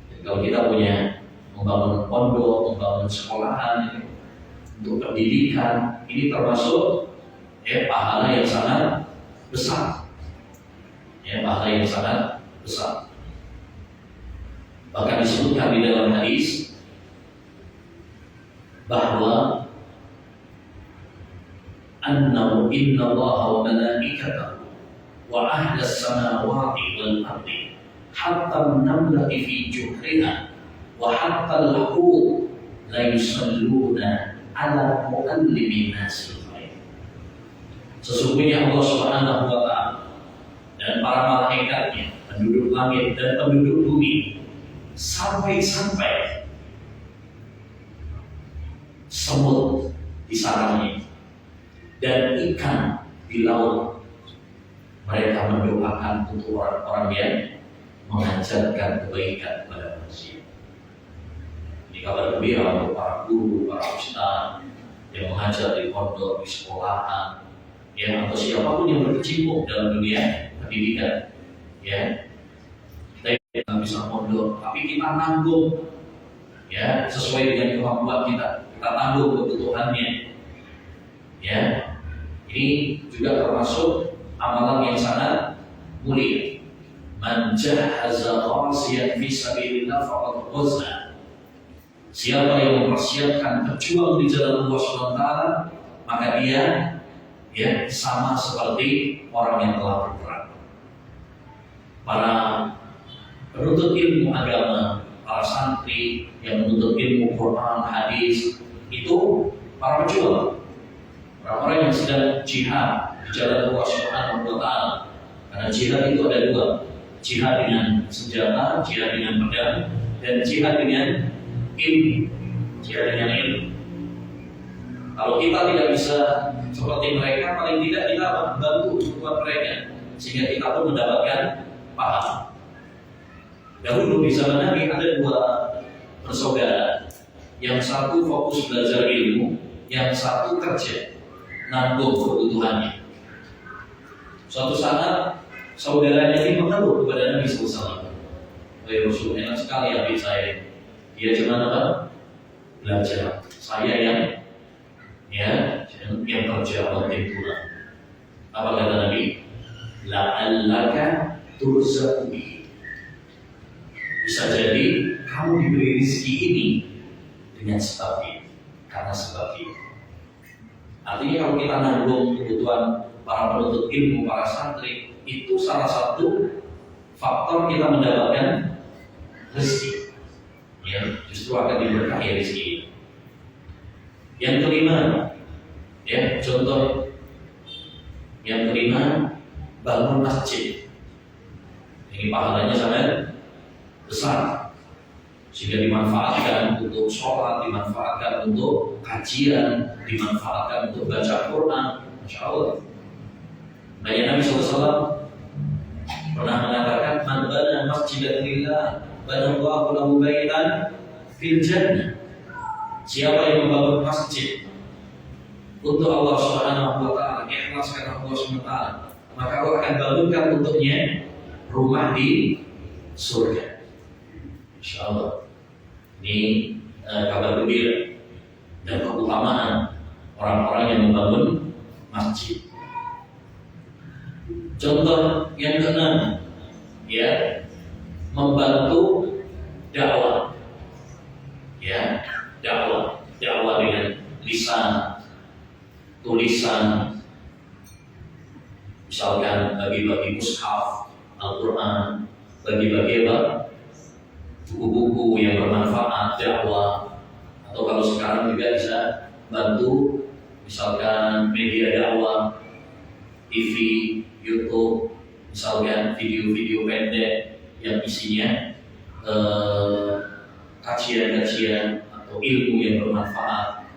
Jadi kalau kita punya membangun pondok, membangun sekolahan untuk pendidikan, ini termasuk pahala yang sangat besar. Pahala yang sangat besar. Bahkan disebutkan di dalam hadis bahwa annahu inna Allah wa malaikatahu wa ahla as-samawati wal ardi hatta an-namlati fi juhriha wa hatta al-hut la yusalluna ala muallimin nasi. Sesungguhnya Allah Subhanahu wa Ta'ala dan para malaikatnya, penduduk langit dan penduduk bumi, sampai-sampai semut di sarangnya dan ikan di laut, mereka mendoakan untuk orang-orang yang mengajarkan kebaikan kepada manusia. Ini kabar gembira untuk para guru, para ustaz yang mengajar di pondok, di sekolahan, atau siapapun yang berkecimpung dalam dunia pendidikan. Kita tidak bisa pondok, tapi kita nanggung, sesuai dengan kemampuan kita tanggung kebutuhannya. Ini juga termasuk amalan yang sangat mulia. Man jahaza ghasiyan fi sabilillah faqad ghazza. Siapa yang mempersiapkan berjuang di jalan Allah SWT, maka dia sama seperti orang yang telah berperang. Para penuntut ilmu agama, para santri yang menuntut ilmu Quran, hadis, itu para pejuang, orang-orang yang sedang jihad di jalan Allah Subhanahu wa Ta'ala. Karena jihad itu ada dua, jihad dengan senjata, jihad dengan pedang, dan jihad dengan ilmu. Jihad dengan ilmu. Kalau kita tidak bisa seperti mereka, paling tidak kita bantu kebutuhan mereka sehingga kita pun mendapatkan pahala. Dahulu di zaman Nabi ada dua bersaudara, yang satu fokus belajar ilmu, yang satu kerja nanggung kebutuhannya. Suatu saat saudaranya ini mengeluh kepada Nabi SAW. Rasul, enak sekali habis saya. Dia cuma apa? Belajar. Saya yang Ya, yang kerja banting tulang. Apa kata Nabi? La'allaka turzaqu bihi. Bisa jadi kamu diberi rezeki ini dengan sebab ini, karena sebab ini. Artinya kalau kita nanggung kebutuhan para penuntut ilmu, para santri, itu salah satu faktor kita mendapatkan rezeki. Ya, justru akan diberkahi rezeki. Yang kelima, ya contoh. Yang kelima, bangun masjid. Ini pahalanya sangat besar, sehingga dimanfaatkan untuk sholat, dimanfaatkan untuk kajian, dimanfaatkan untuk baca Quran. Masya Allah. Banyak Nabi SAW pernah mengatakan, man bana masjidan lillah bana Allahu lahu baitan fil jannah. Siapa yang membangun masjid untuk Allah Subhanahu wa taala, ikhlas karena Allah Subhanahu wa taala, maka Allah akan bangunkan untuknya rumah di surga. Insyaallah. Ini kabar gembira dan keutamaan orang-orang yang membangun masjid. Contoh yang keenam, ya, membantu dakwah. Ya, dakwah dengan lisan, tulisan, misalkan bagi-bagi mushaf Al-Quran, bagi-bagi apa? Buku-buku yang bermanfaat dakwah, atau kalau sekarang juga bisa bantu misalkan media dakwah, TV, YouTube, misalkan video-video pendek yang isinya kajian-kajian atau ilmu yang bermanfaat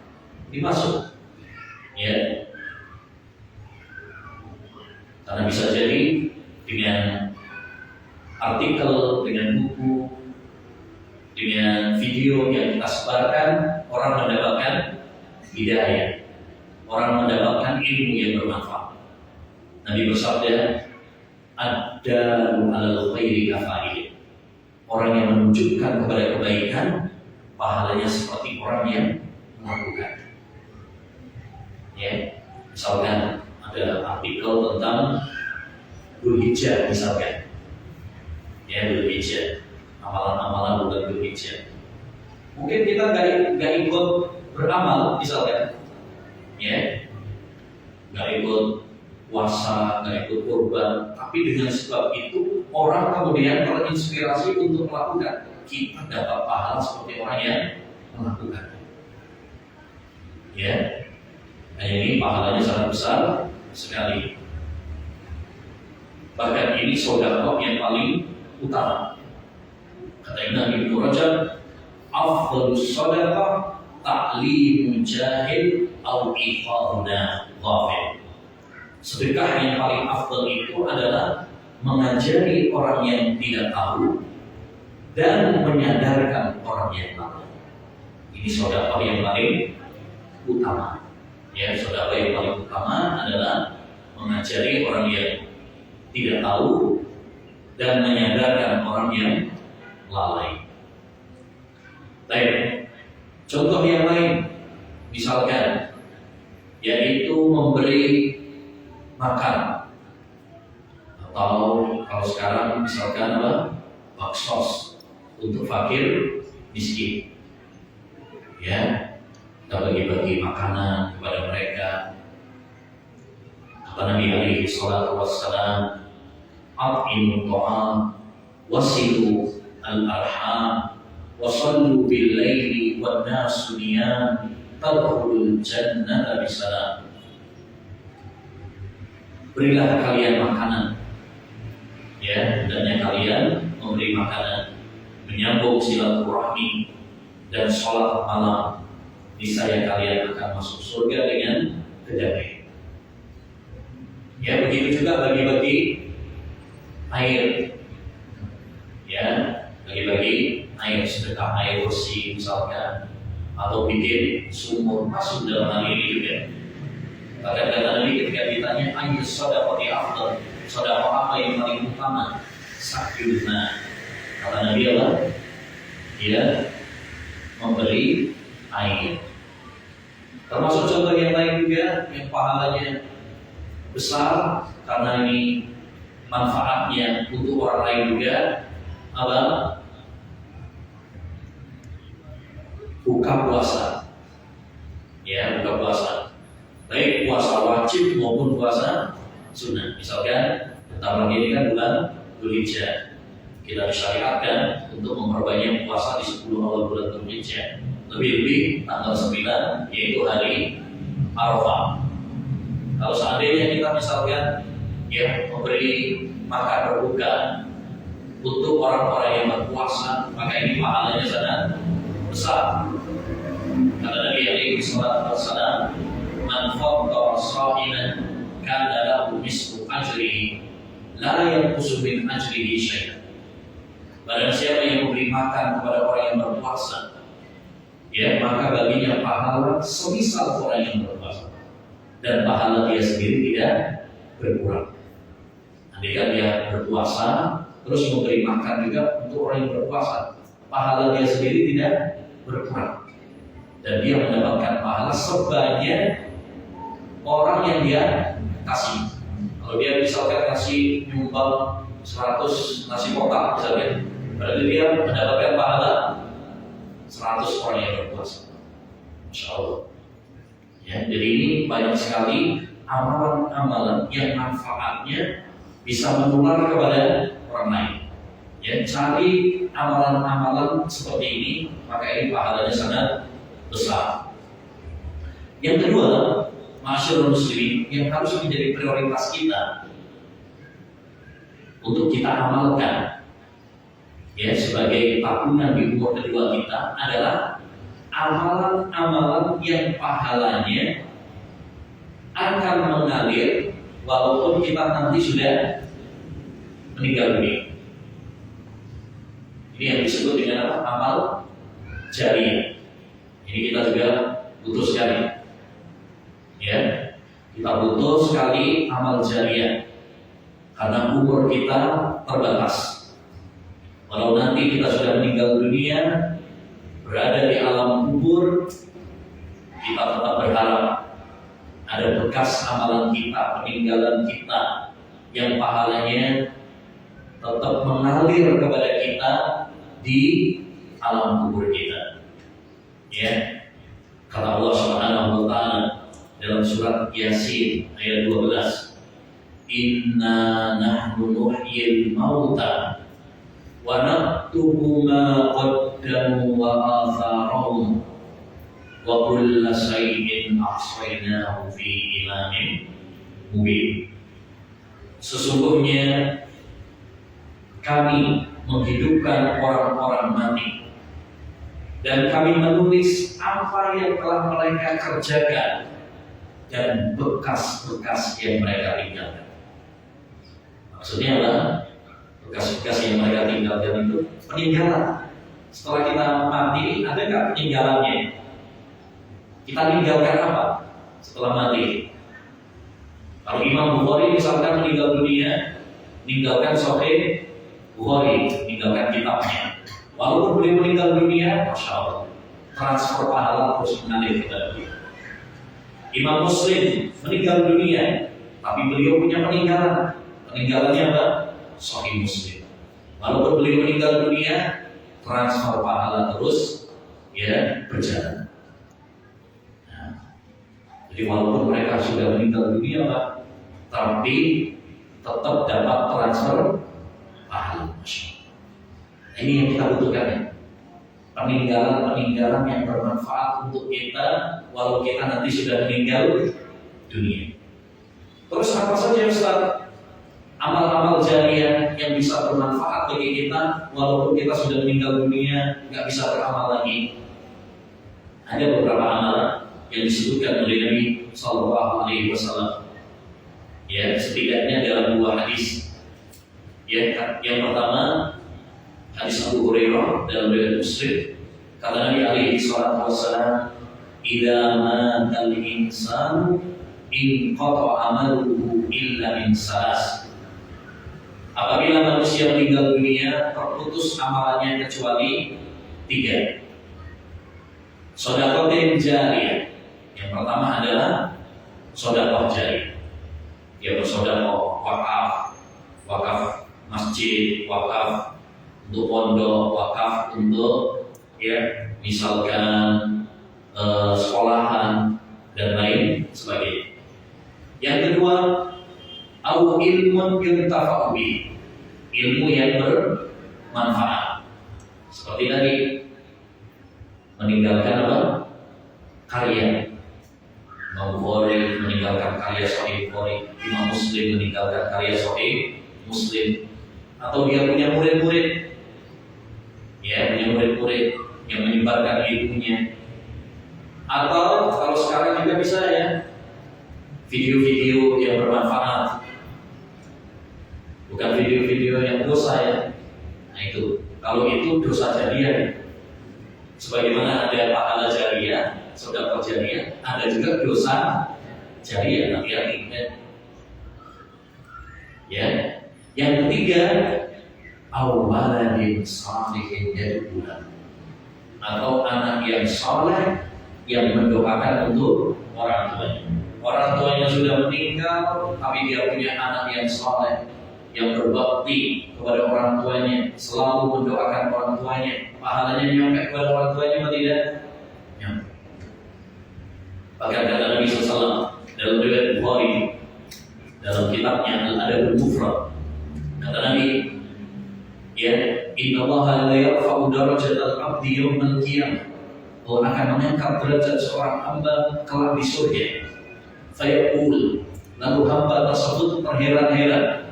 dimasuk, ya, karena bisa jadi dengan artikel, dengan buku, dengan video yang kita sebarkan, orang mendapatkan hidayah, orang mendapatkan ilmu yang bermanfaat. Nabi bersabda, ad-dalu 'alal khairi kafa'il. Orang yang menunjukkan kepada kebaikan, pahalanya seperti orang yang melakukan. Ya, misalkan ada artikel tentang Dzulhijjah misalkan. Ya, Dzulhijjah, amalan-amalan bulan Dzulhijjah. Mungkin kita nggak ikut beramal misalkan, ya, nggak ikut puasa, nggak ikut kurban, tapi dengan sebab itu orang kemudian terinspirasi untuk melakukan. Kita dapat pahala seperti orang yang melakukan. Ya, dan ini pahalanya sangat besar sekali. Bahkan ini sedekah yang paling utama. Kata Imam Ibnu Rajab, afdhalus shadaqah ta'limu jahil au ifadna ghafil. Sedekah yang paling afdal itu adalah mengajari orang yang tidak tahu dan menyadarkan orang yang tahu. Ini sedekah yang paling utama. Ya, sedekah yang paling utama adalah mengajari orang yang tidak tahu dan menyadarkan orang yang lalai. Baik, contoh yang lain, misalkan, yaitu memberi makan, atau kalau sekarang misalkan apa, baksos untuk fakir miskin. Ya, kita bagi-bagi makanan kepada mereka. Kata Nabi alaihi salatu wassalam, at'imu ta'am wasilu al-arham wasallu bil-laili wan-nasu niyam tadkhulul jannata bisalam. Berilah kalian makanan, ya, hendaknya kalian memberi makanan, menyambung silaturahmi dan sholat malam, niscaya kalian akan masuk surga dengan kedamaian. Ya, begitu juga bagi-bagi air, ya, bagi-bagi air, sedekah air bersih misalkan, atau bikin sumur, masuk dalam hal ini juga. Bahkan kata Nabi ketika ditanya ayyus shadaqati afdal, sedekah apa yang paling utama? Sakyuna. Kata Nabi apa? Dia memberi air. Termasuk contoh yang lain juga yang pahalanya besar karena ini manfaatnya untuk orang lain juga, apa? Buka puasa. Ya, buka puasa. Baik puasa wajib maupun puasa sunnah. Misalkan bentar lagi ini kan bulan Dzulhijjah. Kita disyariatkan untuk memperbanyak puasa di 10 awal bulan Dzulhijjah. Lebih-lebih tanggal 9 yaitu hari Arafah. Kalau seandainya kita misalkan ya memberi makan berbuka untuk orang-orang yang berpuasa, maka ini pahalanya sangat besar. Karena Nabi alaihi salatu wassalam, man fattara sha'iman kana lahu mislu ajrihi la yanqusu min ajrihi syai'an. Barang siapa yang memberi makan kepada orang yang berpuasa, ya maka baginya pahala semisal orang yang berpuasa, dan pahala dia sendiri tidak berkurang. Andaikan dia berpuasa terus memberi makan juga untuk orang yang berpuasa, pahala dia sendiri tidak berkurang, dan dia mendapatkan pahala sebanyak orang yang dia kasih. Kalau dia misalkan kasih nyumbang 100 nasi kotak misalnya, berarti dia mendapatkan pahala 100 orang yang berpuasa. Masya Allah. Ya, jadi ini banyak sekali amalan-amalan yang manfaatnya bisa menular kepada orang lain. Ya, cari amalan-amalan seperti ini, maka ini pahalanya sangat besar. Yang kedua, masyarakat muslim yang harus menjadi prioritas kita untuk kita amalkan, ya sebagai tabungan di umur kedua kita adalah amalan-amalan yang pahalanya akan mengalir walaupun kita nanti sudah meninggal dunia. Ini yang disebut dengan apa? Amal jariah. Ini kita juga butuh sekali. Ya, kita butuh sekali amal jariah karena umur kita terbatas. Walau nanti kita sudah meninggal dunia, berada di alam kubur, kita tetap berharap ada bekas amalan kita, peninggalan kita yang pahalanya tetap mengalir kepada kita di alam kubur kita. Ya, kata Allah Subhanahu wa taala dalam surat Yasin ayat 12, Inna nahnu nuhyil mauta wa naktubu ma qaddamu wa atharahum wa kulla shay'in ahsaynahu fi imamin mubin. Sesungguhnya kami menghidupkan orang-orang mati dan kami menulis apa yang telah mereka kerjakan dan bekas-bekas yang mereka tinggalkan. Maksudnya adalah bekas-bekas yang mereka tinggalkan itu peninggalan. Setelah kita mati, ada nggak peninggalannya? Kita tinggalkan apa setelah mati? Kalau Imam Bukhari misalkan meninggal dunia, meninggalkan Sahih Bukhari, meninggalkan kitabnya. Walaupun beliau meninggal dunia, Masya Allah, transfer pahala terus mengalir kepada dia. Imam Muslim meninggal dunia, tapi beliau punya peninggalan. Peninggalannya apa? Sahih Muslim. Walaupun beliau meninggal dunia, transfer pahala terus ya berjalan. Nah, jadi walaupun mereka sudah meninggal dunia, Pak, tapi tetap dapat transfer pahala. Ini yang kita butuhkan ya. Peninggalan-peninggalan yang bermanfaat untuk kita walau kita nanti sudah meninggal dunia. Terus apa saja Ustaz? Amal-amal jariah yang bisa bermanfaat bagi kita walaupun kita sudah meninggal dunia, nggak bisa beramal lagi. Ada beberapa amalan yang disebutkan oleh Nabi Sallallahu Alaihi Wasallam. Ya, setidaknya dalam 2 hadis. Ya, yang pertama hadis Abu Hurairah dalam riwayat Muslim, kata Nabi alaihi salatu wassalam, "Idza mata al-insanu inqata amaluhu illa min salas." Apabila manusia meninggal dunia, terputus amalannya kecuali 3. Shadaqatin jariyah. Yang Yang pertama adalah sedekah jariyah. Dia bersedekah wakaf masjid, wakaf untuk pondok, wakaf untuk misalkan sekolahan dan lain sebagainya. Yang kedua, au ilmun yuntafa'u bihi, ilmu yang bermanfaat. Seperti tadi meninggalkan apa? Karya. Imam Bukhari meninggalkan karya Sahih Bukhari, Imam Muslim meninggalkan karya Sahih Muslim, atau dia punya murid-murid, punya murid-murid yang menyebarkan ilmunya, atau kalau sekarang juga bisa video-video yang bermanfaat, bukan video-video yang dosa Nah itu, kalau itu dosa jariyah. Sebagaimana ada pahala jariyah, sedekah jariyah, ada juga dosa jariyah. Hati-hati. Yang ketiga, awaladin salihin yad'ulah, atau anak yang saleh yang mendoakan untuk orang tuanya. Orang tuanya sudah meninggal, tapi dia punya anak yang saleh, yang berbakti kepada orang tuanya, selalu mendoakan orang tuanya. Pahalanya nyampe kepada orang tuanya atau tidak? Nyampe. Bahkan kata Nabi SAW dalam riwayat Bukhari, dalam kitabnya Al-Adabul Mufrad, kata Nabi, Inna Allah la yarfa'u darajatal abdi yawmal qiyamah. Allah akan mengangkat derajat seorang hamba kelak di surga. Fayaqul, lalu hamba tersebut terheran-heran,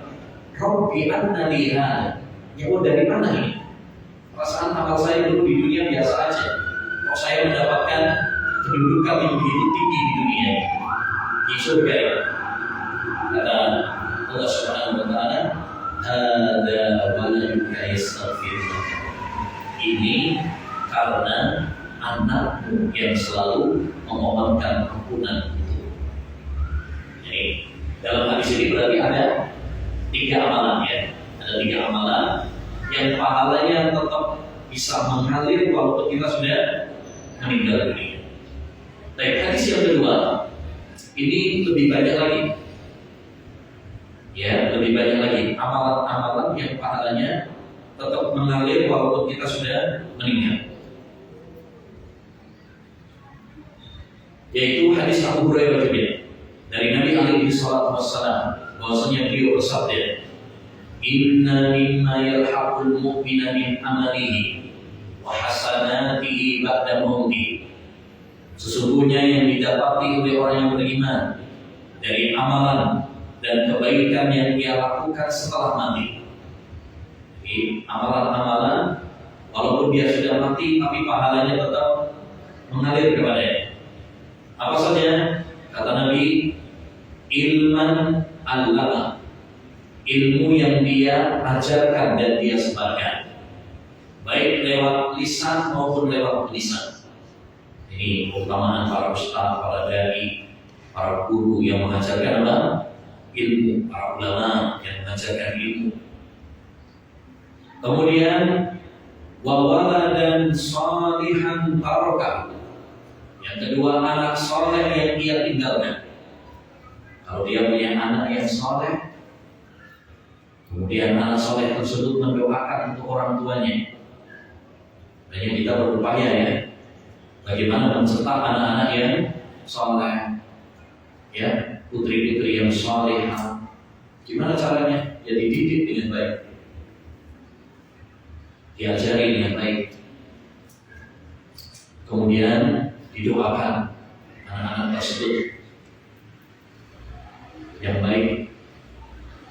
Rabbi anna li hadha, dari mana ini? Perasaan amal saya dulu di dunia biasa aja, kok saya mendapatkan kedudukan yang begitu tinggi di dunia, di surga ya? Kata Allah Subhanahu wa Ta'ala, hadza waladuka yastaghfirullah. Ini karena anakmu yang selalu memohonkan ampunan itu. Jadi dalam hadis ini berarti ada 3 amalan Ada 3 amalan yang pahalanya tetap bisa mengalir walaupun kita sudah meninggal dunia. Baik, hadis yang kedua ini lebih banyak lagi. Lebih banyak lagi amalan-amalan yang pahalanya tetap mengalir walaupun kita sudah meninggal. Yaitu hadis Abu Hurairah juga dari Nabi alaihi salatu wassalam, bahwasanya beliau bersabda, Inna mimma yalhaqul mu'mina min amalihi wa hasanatihi ba'da mautihi. Sesungguhnya yang didapati oleh orang yang beriman dari amalan dan kebaikan yang dia lakukan setelah mati. Jadi amalan-amalan walaupun dia sudah mati tapi pahalanya tetap mengalir kepadanya. Apa saja? Kata Nabi, ilman allama, ilmu yang dia ajarkan dan dia sebarkan, baik lewat lisan maupun lewat tulisan. Ini keutamaan para ustaz, para dai, para guru yang mengajarkan ilmu, para ulama yang mengajarkan ilmu. Kemudian wawaladan salihan taraka, yang kedua anak soleh yang dia tinggalkan. Kalau dia punya anak yang soleh, kemudian anak soleh tersebut mendoakan untuk orang tuanya, banyak kita berupaya bagaimana mencetak anak-anak yang soleh, putri-putri yang solehah. Gimana caranya? Ya dididik dengan baik, diajari dengan baik, kemudian didoakan anak-anak tersebut yang baik,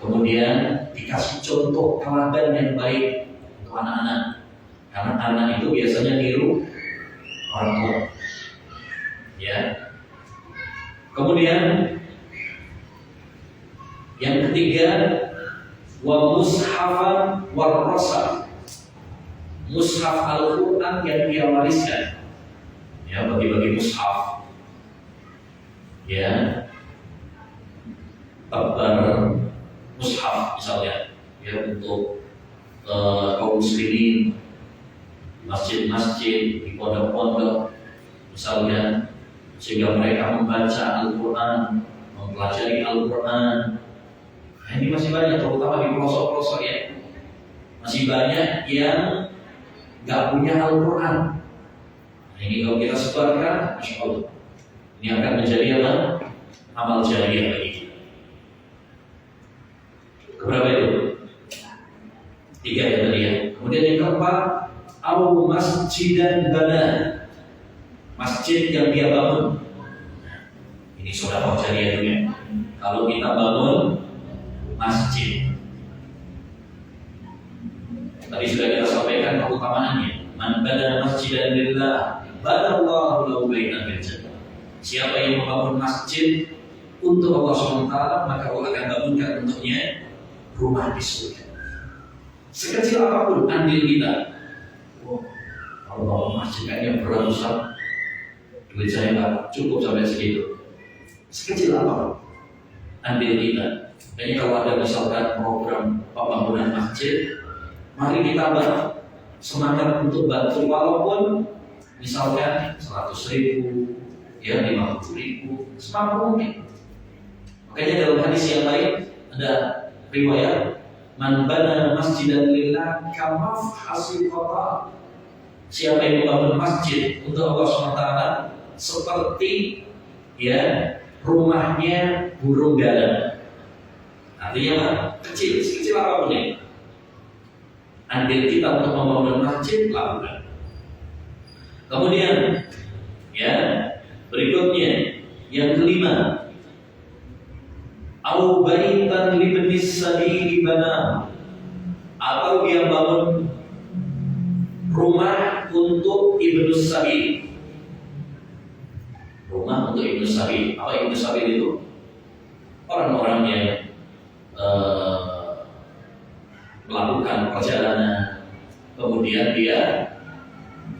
kemudian dikasih contoh teladan yang baik untuk anak-anak, karena anak itu biasanya niru orang tua. Kemudian yang ketiga, wa mushafan warrasa, mushaf Al-Quran yang dia wariskan, bagi-bagi mushaf, kabar mushaf misalnya, untuk kaum muslimin di masjid-masjid, di pondok-pondok misalnya, sehingga mereka membaca Al-Quran, mempelajari Al-Quran. Nah, ini masih banyak, terutama di pelosok-pelosok ya. Masih banyak yang nggak punya Al-Quran. Nah, ini kalau kita sebarkan, Masya Allah, ini akan menjadi apa? Amal jariah bagi kita. Keberapa itu? 3 ya tadi ya. Kemudian yang keempat, au masjidan bana, masjid yang dia bangun. Ini sedekah jariah juga. Kalau kita bangun masjid, tadi sudah kita sampaikan keutamaannya. Man bana masjidan lillah, banallahu lahu baitan fil jannah. Siapa yang membangun masjid untuk Allah SWT, maka Allah akan bangunkan untuknya rumah di surga. Sekecil apapun andil kita. Kalau bangun masjid kayaknya berat besar, duit saya nggak cukup sampai segitu. Sekecil apapun andil kita. Kayaknya kalau ada misalkan program pembangunan masjid, mari kita semangat untuk bantu, walaupun misalkan 100.000, ya 50.000, semampu mungkin. Makanya dalam hadis yang lain ada riwayat, man bana masjidan lillah kamafhasil qata. Siapa yang membangun masjid untuk Allah SWT seperti ya rumahnya burung dara. Artinya apa? Kecil apapun ya. Andil kita untuk membangun masjid, lakukan. Kemudian ya berikutnya yang kelima, au baitan libnis sabili bana, atau dia bangun rumah untuk ibnus sabil. Rumah untuk ibnus sabil. Apa ibnus sabil itu? Orang-orang yang melakukan perjalanan, kemudian dia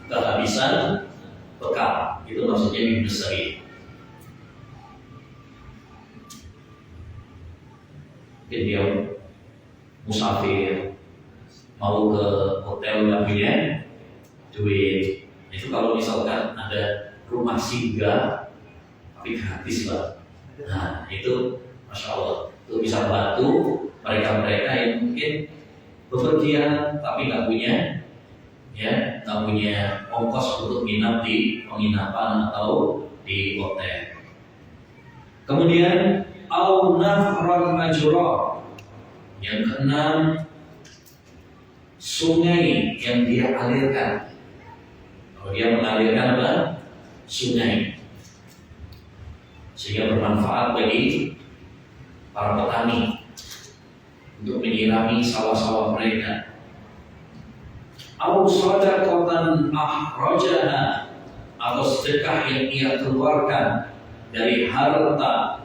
kehabisan bekal. Itu maksudnya ibnus sabil. Jadi dia musafir, mau ke hotel yang punya duit. Itu kalau misalkan ada rumah singgah tapi gratis lah. Nah itu Masya Allah, itu bisa bantu mereka-mereka yang mungkin bepergian tapi nggak punya ongkos untuk nginap di penginapan atau di hotel. Kemudian au nafran majra, yang keenam, sungai yang dia alirkan. Kalau dia mengalirkan apa? Sungai, sehingga bermanfaat bagi para petani untuk menyirami sawah-sawah mereka. Au shadaqatan akhrajaha, atau sedekah yang ia keluarkan dari harta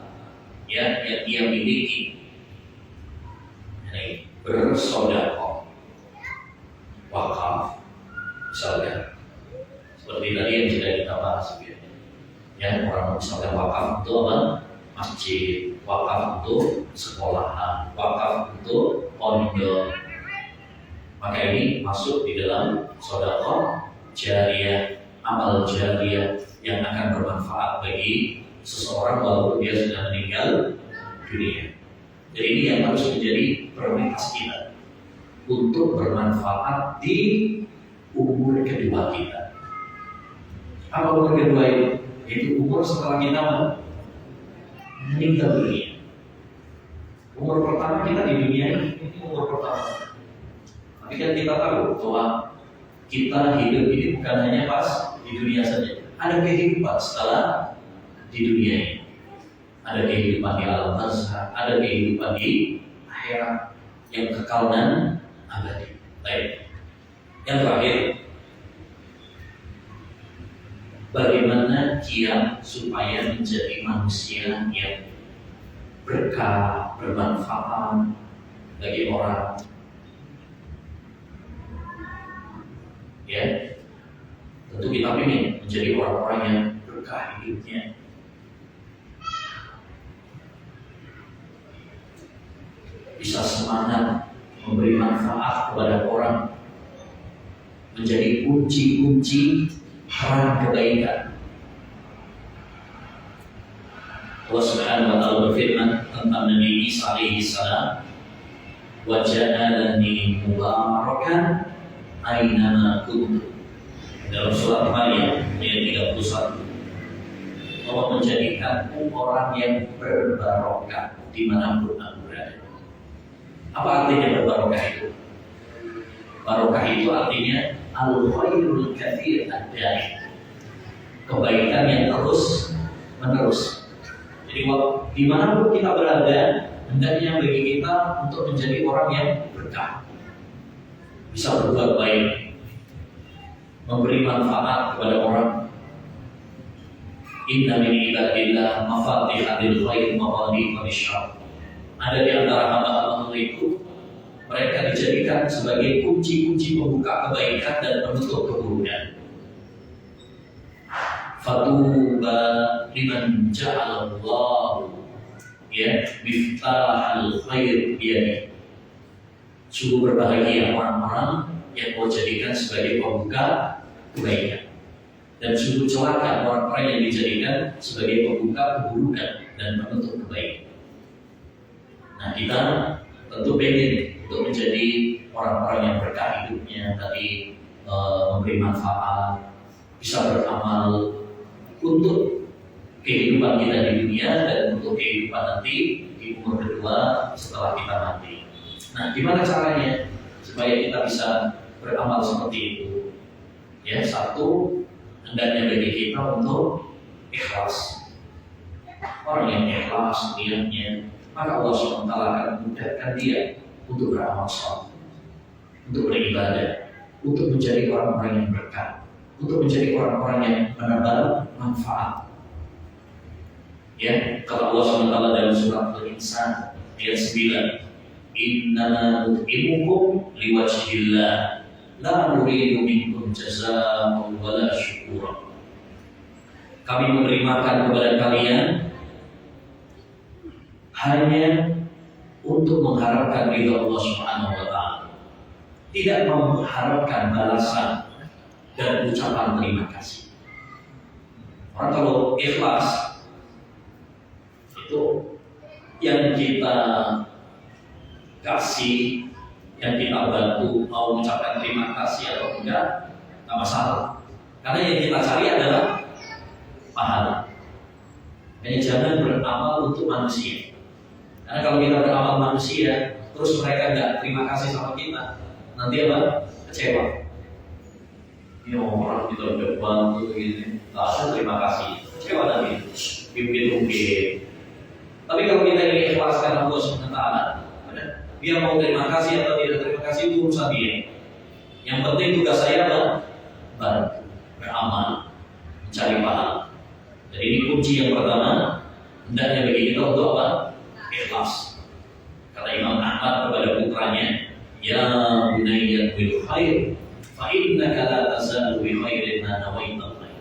yang dia miliki. Ini bersedekah, wakaf, misalnya seperti tadi yang sudah kita bahas, ya orang misalnya wakaf untuk apa? Masjid, wakaf untuk sekolahan, wakaf untuk pondok. Maka ini masuk di dalam sedekah jariah, amal jariah yang akan bermanfaat bagi seseorang walaupun dia sudah meninggal dunia. Jadi ini yang harus menjadi prioritas kita untuk bermanfaat di umur kedua kita. Apa umur kedua itu? Itu umur setelah kita meninggal dunia. Umur pertama kita di dunia ini umur pertama. Tapi kan kita tahu bahwa kita hidup ini bukan hanya pas di dunia saja. Ada kehidupan setelah di dunia ini. Ada kehidupan di alam barzakh, ada kehidupan di akhirat yang kekal dan abadi. Baik. Yang terakhir, bagaimana kiat supaya menjadi manusia yang berkah, bermanfaat bagi orang. Ya, tentu kita ingin menjadi orang-orang yang berkah hidupnya. Bisa semangat memberi manfaat kepada orang, menjadi kunci-kunci peran kebaikan. Allah Subhanahu wa taala berfirman tentang Nabi Isa alaihi salam, "Wa ja'alani mubarakan aynama kuntu." Dalam surat Maryam ayat 31. Allah menjadikan orang yang berbarokah dimanapun aku berada. Apa artinya berbarokah itu? Barokah itu artinya al-khairul katsir ad-daim, kebaikan yang terus menerus. Jadi dimanapun kita berada, hendaknya bagi kita untuk menjadi orang yang berkah, bisa berbuat baik, memberi manfaat kepada orang. Inna min ibadillah mafatihil khair maghaliqul syarr. Ada di antara hamba-hamba itu, mereka dijadikan sebagai kunci-kunci pembuka kebaikan dan penutup keburukan. Fatuba liman ja'alallahu miftahal khair biyadi. Sungguh berbahagia orang-orang yang kau jadikan sebagai pembuka kebaikan, dan sungguh celaka orang-orang yang dijadikan sebagai pembuka keburukan dan penutup kebaikan. Nah, kita tentu pengen untuk menjadi orang-orang yang berkah hidupnya, tadi memberi manfaat, bisa beramal untuk kehidupan kita di dunia dan untuk kehidupan nanti di umur kedua setelah kita mati. Nah, gimana caranya supaya kita bisa beramal seperti itu? Ya, satu, hendaknya bagi kita untuk ikhlas. Orang yang ikhlas niatnya, maka Allah SWT akan memudahkan dia untuk beramal saleh, untuk beribadah, untuk menjadi orang-orang yang berkah, untuk menjadi orang-orang yang menebar manfaat. Ya, kata Allah SWT dalam surat Al-Insan ayat 9, "Innama nut'imukum liwajhillah, la nuridu minkum jazaa'an wala syukura." Kami memberi makan kepada kalian hanya untuk mengharapkan ridha Allah Subhanahu wa taala, tidak mengharapkan balasan dan ucapan terima kasih. Orang kalau ikhlas itu yang kita kasih, yang kita bantu, mau mengucapkan terima kasih atau enggak, tak masalah. Karena yang kita cari adalah pahala. Hanya jangan beramal untuk manusia. Karena kalau kita beramal manusia, terus mereka enggak terima kasih sama kita, nanti apa? Kecewa. Ini orang kita udah bantu begini, langsung terima kasih, kecewa nanti, mungkin. Tapi kalau kita ingin ikhlaskan Allah SWT, dia mau terima kasih atau tidak terima kasih itu urusan dia. Yang penting tugas saya adalah beramal, mencari pahala. Jadi ini kunci yang pertama, hendaknya bagi kita untuk apa? Ikhlas. Kata Imam Ahmad kepada putranya, "Ya bunayya bil khair, fa innaka la tazalu bi khairin ma nawaita khair."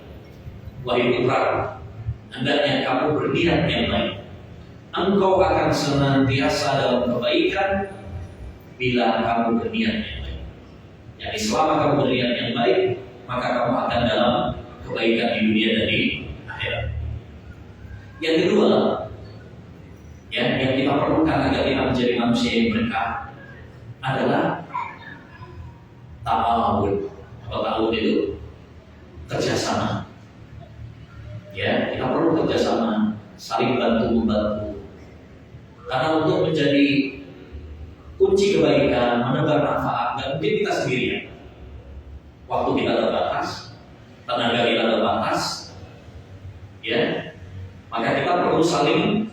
Wahai putra, hendaknya kamu berniat yang baik. Engkau akan senantiasa dalam kebaikan bila kamu berniat yang baik. Jadi selama kamu berniat yang baik, maka kamu akan dalam kebaikan di dunia dan di akhirat. Yang kedua, yang kita perlukan agar kita menjadi manusia yang berkah adalah ta'awun. Apa ta'awun itu? Kerjasama. Ya, kita perlu kerjasama, saling bantu-membantu. Karena untuk menjadi kunci kebaikan, menebar manfaat, nggak mungkin kita sendirian. Waktu kita terbatas, tenaga kita terbatas, ya, maka kita perlu saling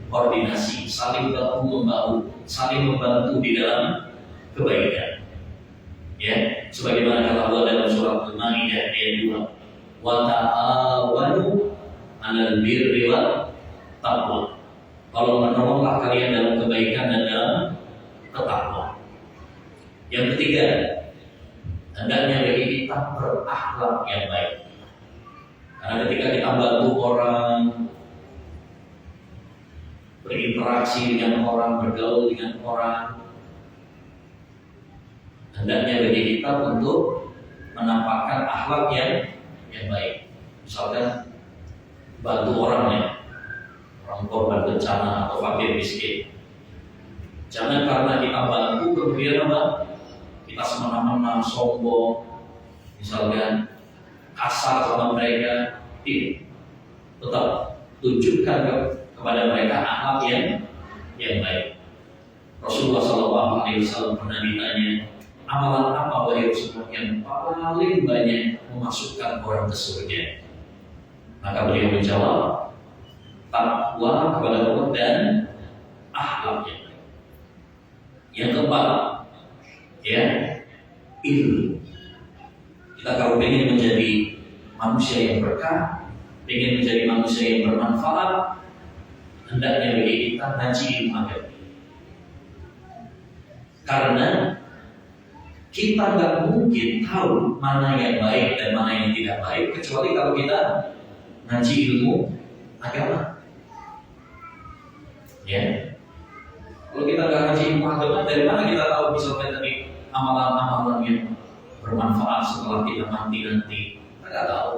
koordinasi, saling bahu-membahu, saling membantu di dalam kebaikan. Ya, sebagaimana kata Allah dalam surat Al-Maidah ayat 2, "Wa ta'awanu 'alal birri wat taqwa." Kalau menolonglah kalian dalam kebaikan dan dalam ketakwaan. Yang ketiga, hendaknya bagi kita berakhlak yang baik. Karena ketika kita bantu orang, berinteraksi dengan orang, bergaul dengan orang, hendaknya bagi kita untuk menampakkan akhlak yang baik. Misalkan bantu orang korban bencana atau fakir miskin. Jangan karena kita bantu kemudian apa? Kita semena-mena sombong, misalkan kasar sama mereka. Tidak. Tetap tunjukkan kepada mereka akhlak yang baik. Rasulullah SAW pernah ditanya, amalan apa wahai Rasulullah yang paling banyak memasukkan orang ke surga? Maka beliau menjawab, takwa kepada Allah dan akhlak yang baik. Yang keempat, ya, ilmu. Kita kalau ingin menjadi manusia yang berkah, ingin menjadi manusia yang bermanfaat, hendaknya bagi kita ngaji ilmu agama. Karena kita nggak mungkin tahu mana yang baik dan mana yang tidak baik kecuali kalau kita ngaji ilmu agama. Ya, kalau kita nggak ngaji ilmu agama, dari mana kita tahu misalnya tadi amalan-amalan yang bermanfaat setelah kita mati nanti? Kita nggak tahu.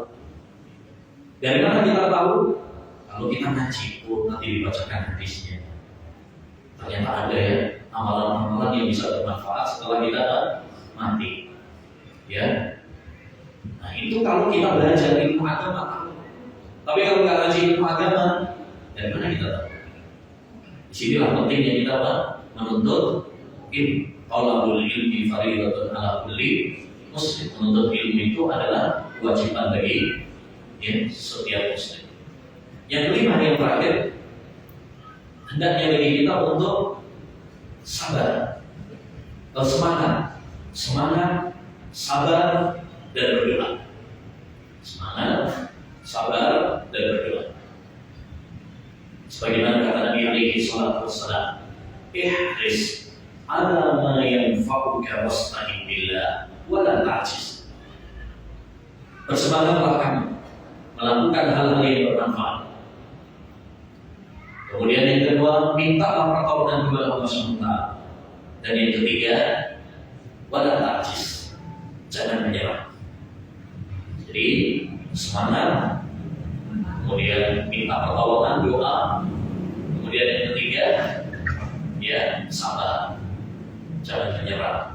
Dari mana kita tahu? Kalau kita ngaji pun nanti dibacakan hadisnya. Ternyata ada ya amalan-amalan yang bisa bermanfaat setelah kita mati. Ya. Nah itu kalau kita belajar ilmu agama. Tapi kalau nggak ngaji ilmu agama, dari mana kita tahu? Disinilah pentingnya kita menuntut ilmu. Talabul ilmi fardhatun 'ala kulli muslim. Menuntut ilmu itu adalah kewajiban bagi setiap muslim. Yang kelima, yang terakhir, hendaknya bagi kita untuk sabar, semangat, sabar dan berdoa. Semangat, sabar dan berdoa. Sebagaimana kata Nabi alaihi salatu wassalam, ihris ala ma yanfa'uka wasta'in billah wa la ta'jiz. Bersemangatlah kamu melakukan hal-hal yang bermanfaat. Kemudian yang kedua, mintalah pertolongan kepada Allah SWT. Dan yang ketiga, wala ta'jiz, jangan menyerah. Jadi semangat, kemudian minta pertolongan, doa, kemudian yang ketiga, ya sabar, jangan menyerah.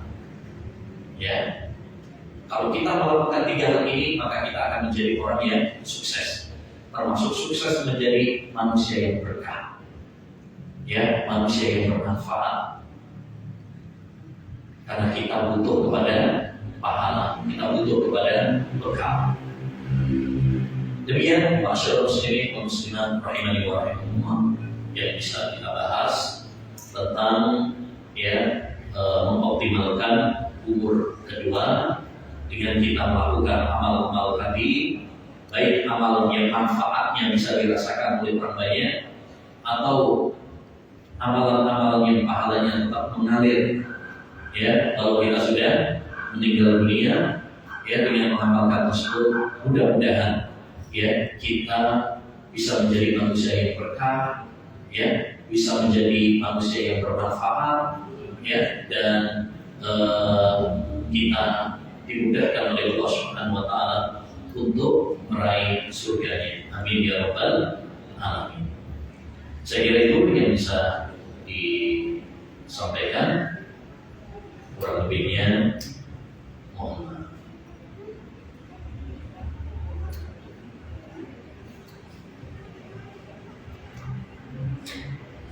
Ya, kalau kita melakukan tiga hal ini, maka kita akan menjadi orang yang sukses. Termasuk sukses menjadi manusia yang berkah, ya, manusia yang bermanfaat. Karena kita butuh kepada pahala, kita butuh kepada berkah. Demikian masyarakat muslimin dan muslimat rahimani wa rahimakumullah yang bisa kita bahas tentang mengoptimalkan umur kedua dengan kita melakukan amal-amal tadi. Baik amalan yang manfaatnya bisa dirasakan oleh orang banyak, atau amalan-amalan yang pahalanya tetap mengalir. Ya, kalau kita sudah meninggal dunia, ya, dengan mengamalkan tersebut, mudah-mudahan ya kita bisa menjadi manusia yang berkah, ya, bisa menjadi manusia yang bermanfaat, ya, dan kita dimudahkan oleh Allah Subhanahu wa taala untuk meraih surganya. Amin ya rabbal alamin. Saya kira itu yang bisa disampaikan. Kurang lebihnya mohon maaf.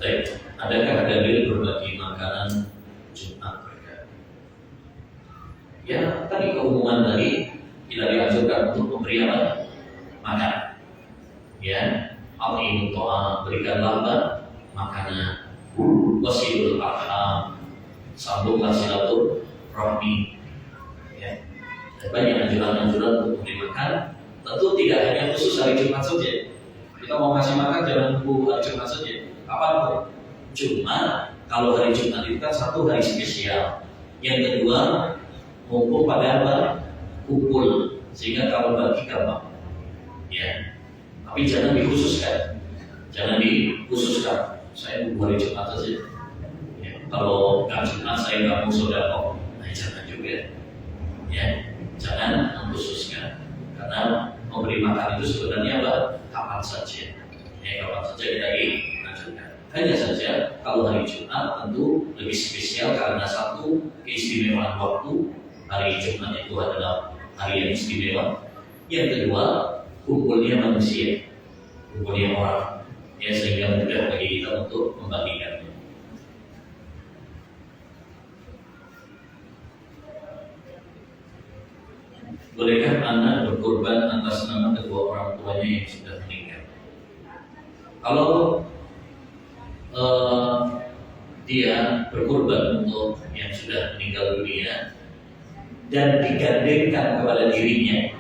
Baik, adakah dalil berbagi makanan Jumat berkah? Ya, tadi keumuman tadi kita dianjurkan untuk memberi apa? Makan. Ya, al-imu to'am, berikanlah makanan. Wasilul arham, sambunglah silaturahmi. Ya, banyak anjuran-anjuran untuk memberi makan. Tentu tidak hanya khusus hari Jumat saja. Kita mau kasih makan jangan nunggu hari Jumat saja. Kapan? Cuma kalau hari Jumat itu kan satu hari spesial. Yang kedua, mumpung pada apa? Kumpul, sehingga kalau bagi gampang. Ya, tapi jangan dikhususkan. Saya nunggu hari Jumat saja. Ya, kalau nggak Jumat saya nggak mau sodako, nah jangan juga. Ya, jangan mengkhususkan. Karena memberi makan itu sebenarnya apa? Kapan saja. kapan saja kita dianjurkan. Hanya saja kalau hari Jumat tentu lebih spesial karena satu, keistimewaan waktu. Hari Jumat itu adalah hari yang istimewa. Yang kedua, kumpulnya manusia, kumpulnya orang, ya, sehingga mudah bagi kita untuk membagikannya. Bolehkah anak berkorban atas nama kedua orang tuanya yang sudah meninggal? Kalau dia berkorban untuk yang sudah meninggal dunia dan digandengkan kepada dirinya,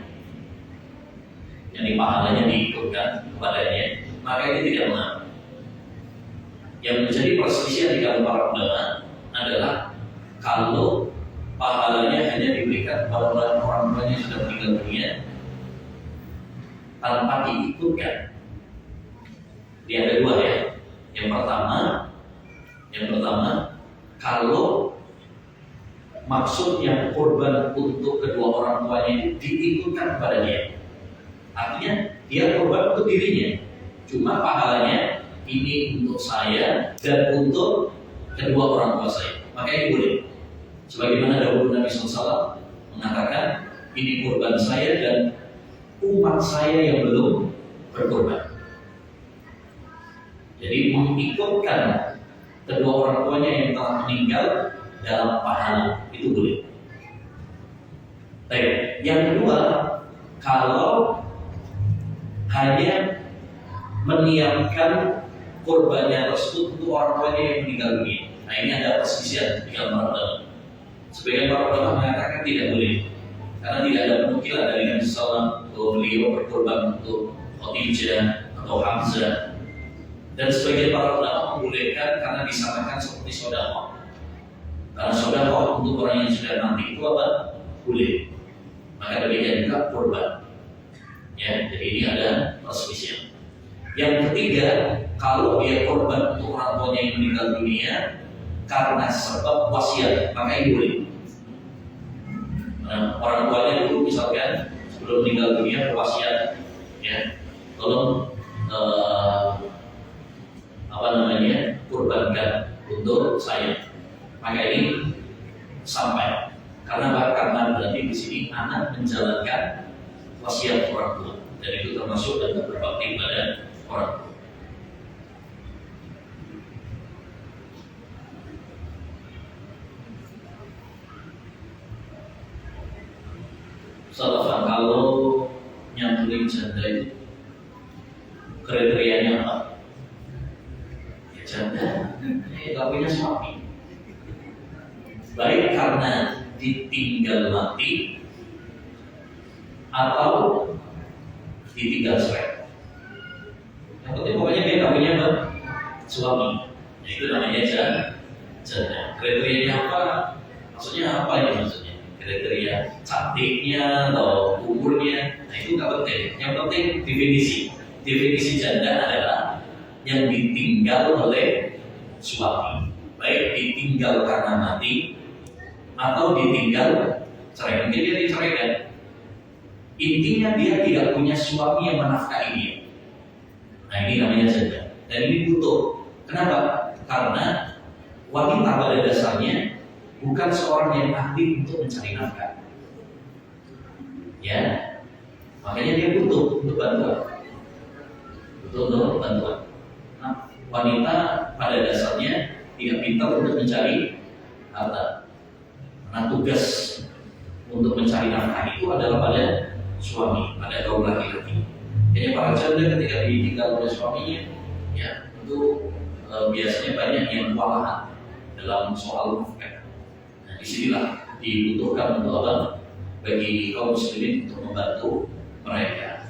yang pahalanya diikutkan kepadanya, maka ini tidak mengapa. Yang menjadi perselisihan di dalam para ulama adalah kalau pahalanya hanya diberikan kepada orang tuanya yang sudah meninggal dunia tanpa diikutkan. Dia ada dua, ya. Yang pertama, kalau maksudnya korban untuk kedua orang tuanya itu diikutkan kepada dia, artinya dia korban untuk dirinya, cuma pahalanya ini untuk saya dan untuk kedua orang tua saya, maka ini boleh. Sebagaimana dahulu Nabi SAW mengatakan, ini korban saya dan umat saya yang belum berkorban. Jadi mengikutkan kedua orang tuanya yang telah meninggal dalam pahala, itu boleh. Baik. Yang kedua, kalau hanya menyiapkan korbannya tersebut untuk orang tuanya yang meninggal dunia, nah ini ada perselisihan di dalam para ulama. Sebagian para ulama mengatakan tidak boleh, karena tidak ada penukilan dari Nabi SAW bahwa beliau berkorban untuk Khadijah atau Hamzah. Dan sebagian para ulama membolehkan karena disamakan seperti sedekah. Karena sedekah untuk orang yang sudah mati itu apa? Boleh. Maka demikian juga korban. Ya, jadi ini ada perselisihan. Yang ketiga, kalau dia korban untuk orang tuanya yang meninggal dunia karena sebab wasiat, maka ini boleh. Nah, orang tuanya dulu misalkan sebelum meninggal dunia berwasiat, ya, tolong kurbankan untuk saya, maka ini sampai karena berarti di sini anak menjalankan wasiat orang tua, dan itu termasuk dan berbakti pada orang tua. Salafan, kalau nyambungin janda itu kriterianya apa? Ya janda, gak punya suami. Baik karena ditinggal mati atau ditinggal cerai. Yang penting pokoknya dia gak punya suami. Itu namanya janda. Kriterianya apa? Maksudnya apa ini maksudnya? Kriteria cantiknya atau umurnya, nah itu nggak penting. Yang penting definisi janda adalah yang ditinggal oleh suami, baik ditinggal karena mati atau ditinggal cerai. Mungkin dia diceraikan, intinya dia tidak punya suami yang menafkahi dia. Nah ini namanya janda, dan ini butuh. Kenapa? Karena wanita pada dasarnya bukan seorang yang ahli untuk mencari nafkah, ya, makanya dia butuh untuk bantuan, Nah, wanita pada dasarnya tidak pintar untuk mencari harta. Nah, tugas untuk mencari nafkah itu adalah pada suami, pada kaum laki-laki. Jadi para janda ketika ditinggal oleh suaminya, ya, itu biasanya banyak yang kewalahan dalam soal nafkah. Disinilah dibutuhkan untuk apa? Bagi kaum muslimin untuk membantu mereka.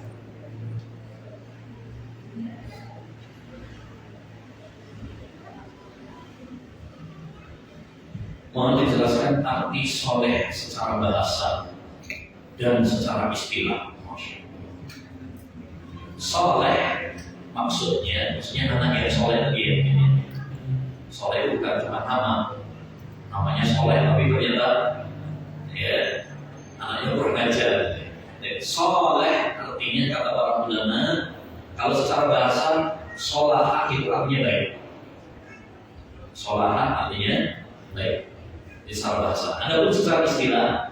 Mohon dijelaskan arti soleh secara bahasa dan secara istilah. Soleh maksudnya anak yang soleh dia. Soleh bukan cuma namanya soleh, tapi ternyata ya anaknya kurang ajar. Soleh artinya kata para ulama, kalau secara bahasa Sholaha itu artinya baik. Sholaha artinya baik. Di secara bahasa. Adapun secara istilah,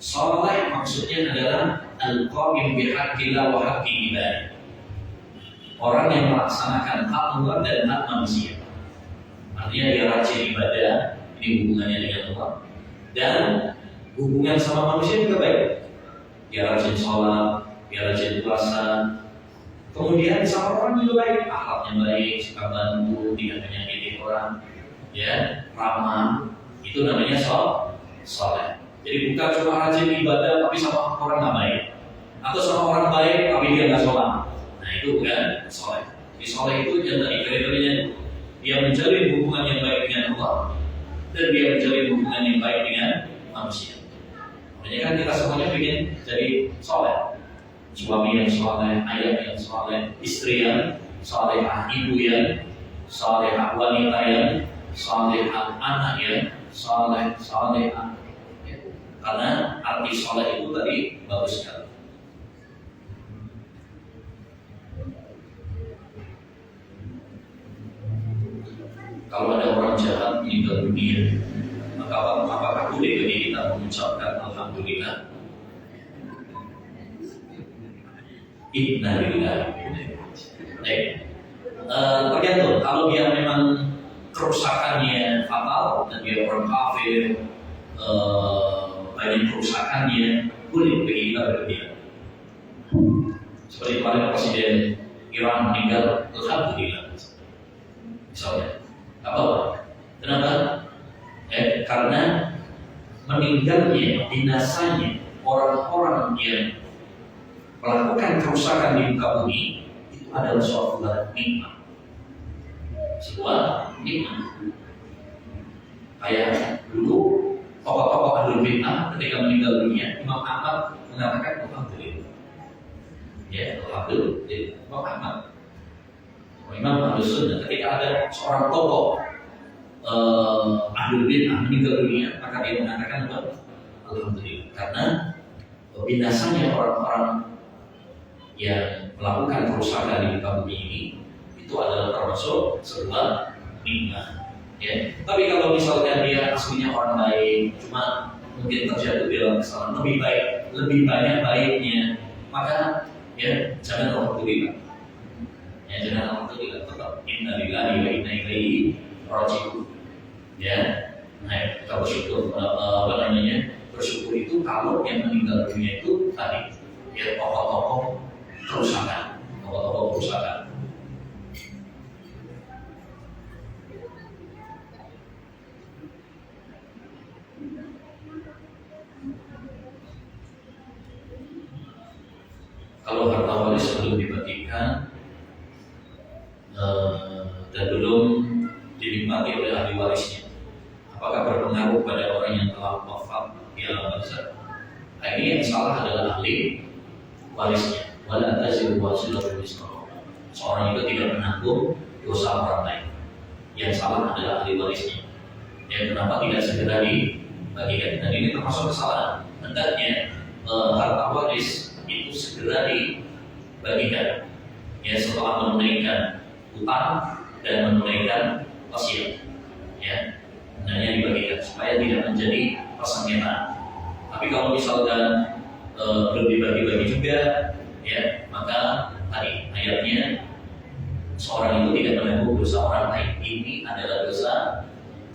sholeh maksudnya adalah al-qa'im bihaqqillah wa haqqi ibad. Orang yang melaksanakan hak Allah dan hak manusia. Artinya dia rajin ibadah, ini hubungannya dengan Allah. Dan hubungan sama manusia juga baik. Dia rajin sholat, dia rajin puasa. Kemudian sama orang juga baik, akhlaknya baik, suka bantu, tidak menyakiti orang, ya, ramah. Itu namanya sholeh. Jadi bukan cuma rajin ibadah tapi sama orang nggak baik, atau sama orang baik tapi dia nggak sholat. Nah itu bukan sholeh. Di sholeh itu yang tadi kriterianya, dia menjalin hubungan yang baik dengan Allah dan dia menjalin hubungan yang baik dengan manusia. Makanya kan kita semuanya ingin jadi sholeh. Suami yang sholeh, ayah yang sholeh, istri yang sholehah, ibu yang sholehah, wanita yang sholehah, anak yang sholehah. Karena arti sholeh itu tadi bagus sekali. Kalau ada orang jahat meninggal dunia, maka apakah boleh bagi kita mengucapkan alhamdulillah? Innalillahi. Tergantung. Kalau dia memang kerusakannya fatal dan dia orang kafir, banyak kerusakannya, boleh bagi kita berlebihan. Seperti kemarin Presiden Iran meninggal, alhamdulillah. Misalnya, apa? Kenapa? Karena meninggalnya, binasanya orang-orang yang melakukan kerusakan di muka bumi itu adalah suatu nikmat. Sebuah nikmat. Kayak dulu tokoh-tokoh Ahlul Bid'ah ketika meninggal dunia, Imam Ahmad mengatakan alhamdulillah. Ya, alhamdulillah. Imam Ahmad. Imam Ahlus Sunnah ketika ada seorang tokoh Ahlul Bid'ah meninggal dunia, maka dia mengatakan alhamdulillah. Karena binasanya orang-orang yang melakukan kerusakan di muka bumi ini itu adalah termasuk sebuah nikmat. Ya. Tapi kalau misalnya dia aslinya orang baik, cuma mungkin terjatuh dalam kesalahan, lebih banyak baiknya, maka ya jangan alhamdulillah. Ya jangan alhamdulillah, tetap innalillahi wa inna ilaihi raji'un. Ya, nah kita bersyukur bersyukur itu kalau yang meninggal dunia itu tadi ya tokoh-tokoh kerusakan. Kalau harta waris belum dibagikan dan belum dinikmati oleh ahli warisnya, apakah berpengaruh pada orang yang telah wafat di alam barzakh? Nah, ini yang salah adalah ahli warisnya. Wala taziru waziratun wizra ukhra. Seorang itu tidak menanggung dosa orang lain. Yang salah adalah ahli warisnya. Ya, kenapa tidak segera dibagikan? Dan ini termasuk kesalahan. Hendaknya harta waris itu segera dibagikan. Ya, setelah menunaikan utang dan menunaikan wasiat. Ya, hendaknya dibagikan supaya tidak menjadi persengketaan. Tapi kalau misalkan belum dibagi-bagi juga, ya maka tadi ayatnya seorang itu tidak menanggung dosa orang lain. Ini adalah dosa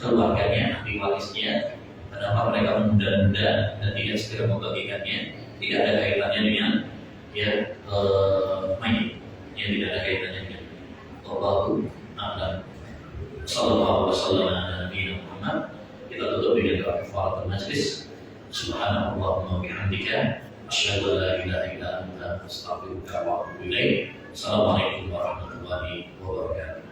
keluarganya, ahli warisnya. Kenapa mereka menunda-nunda dan tidak segera membagikannya? Tidak ada kaitannya dengan mayit. Ya tidak ada kaitannya dengan Allahu a'lam. Sallallahu wasallam ala nabiyina Muhammad. Kita tutup dengan doa kafaratul majlis. Subhanallahumma wa bihamdika asyhadu an la ilaha illa anta astaghfiruka wa atubu ilaik. Assalamualaikum warahmatullahi wabarakatuh.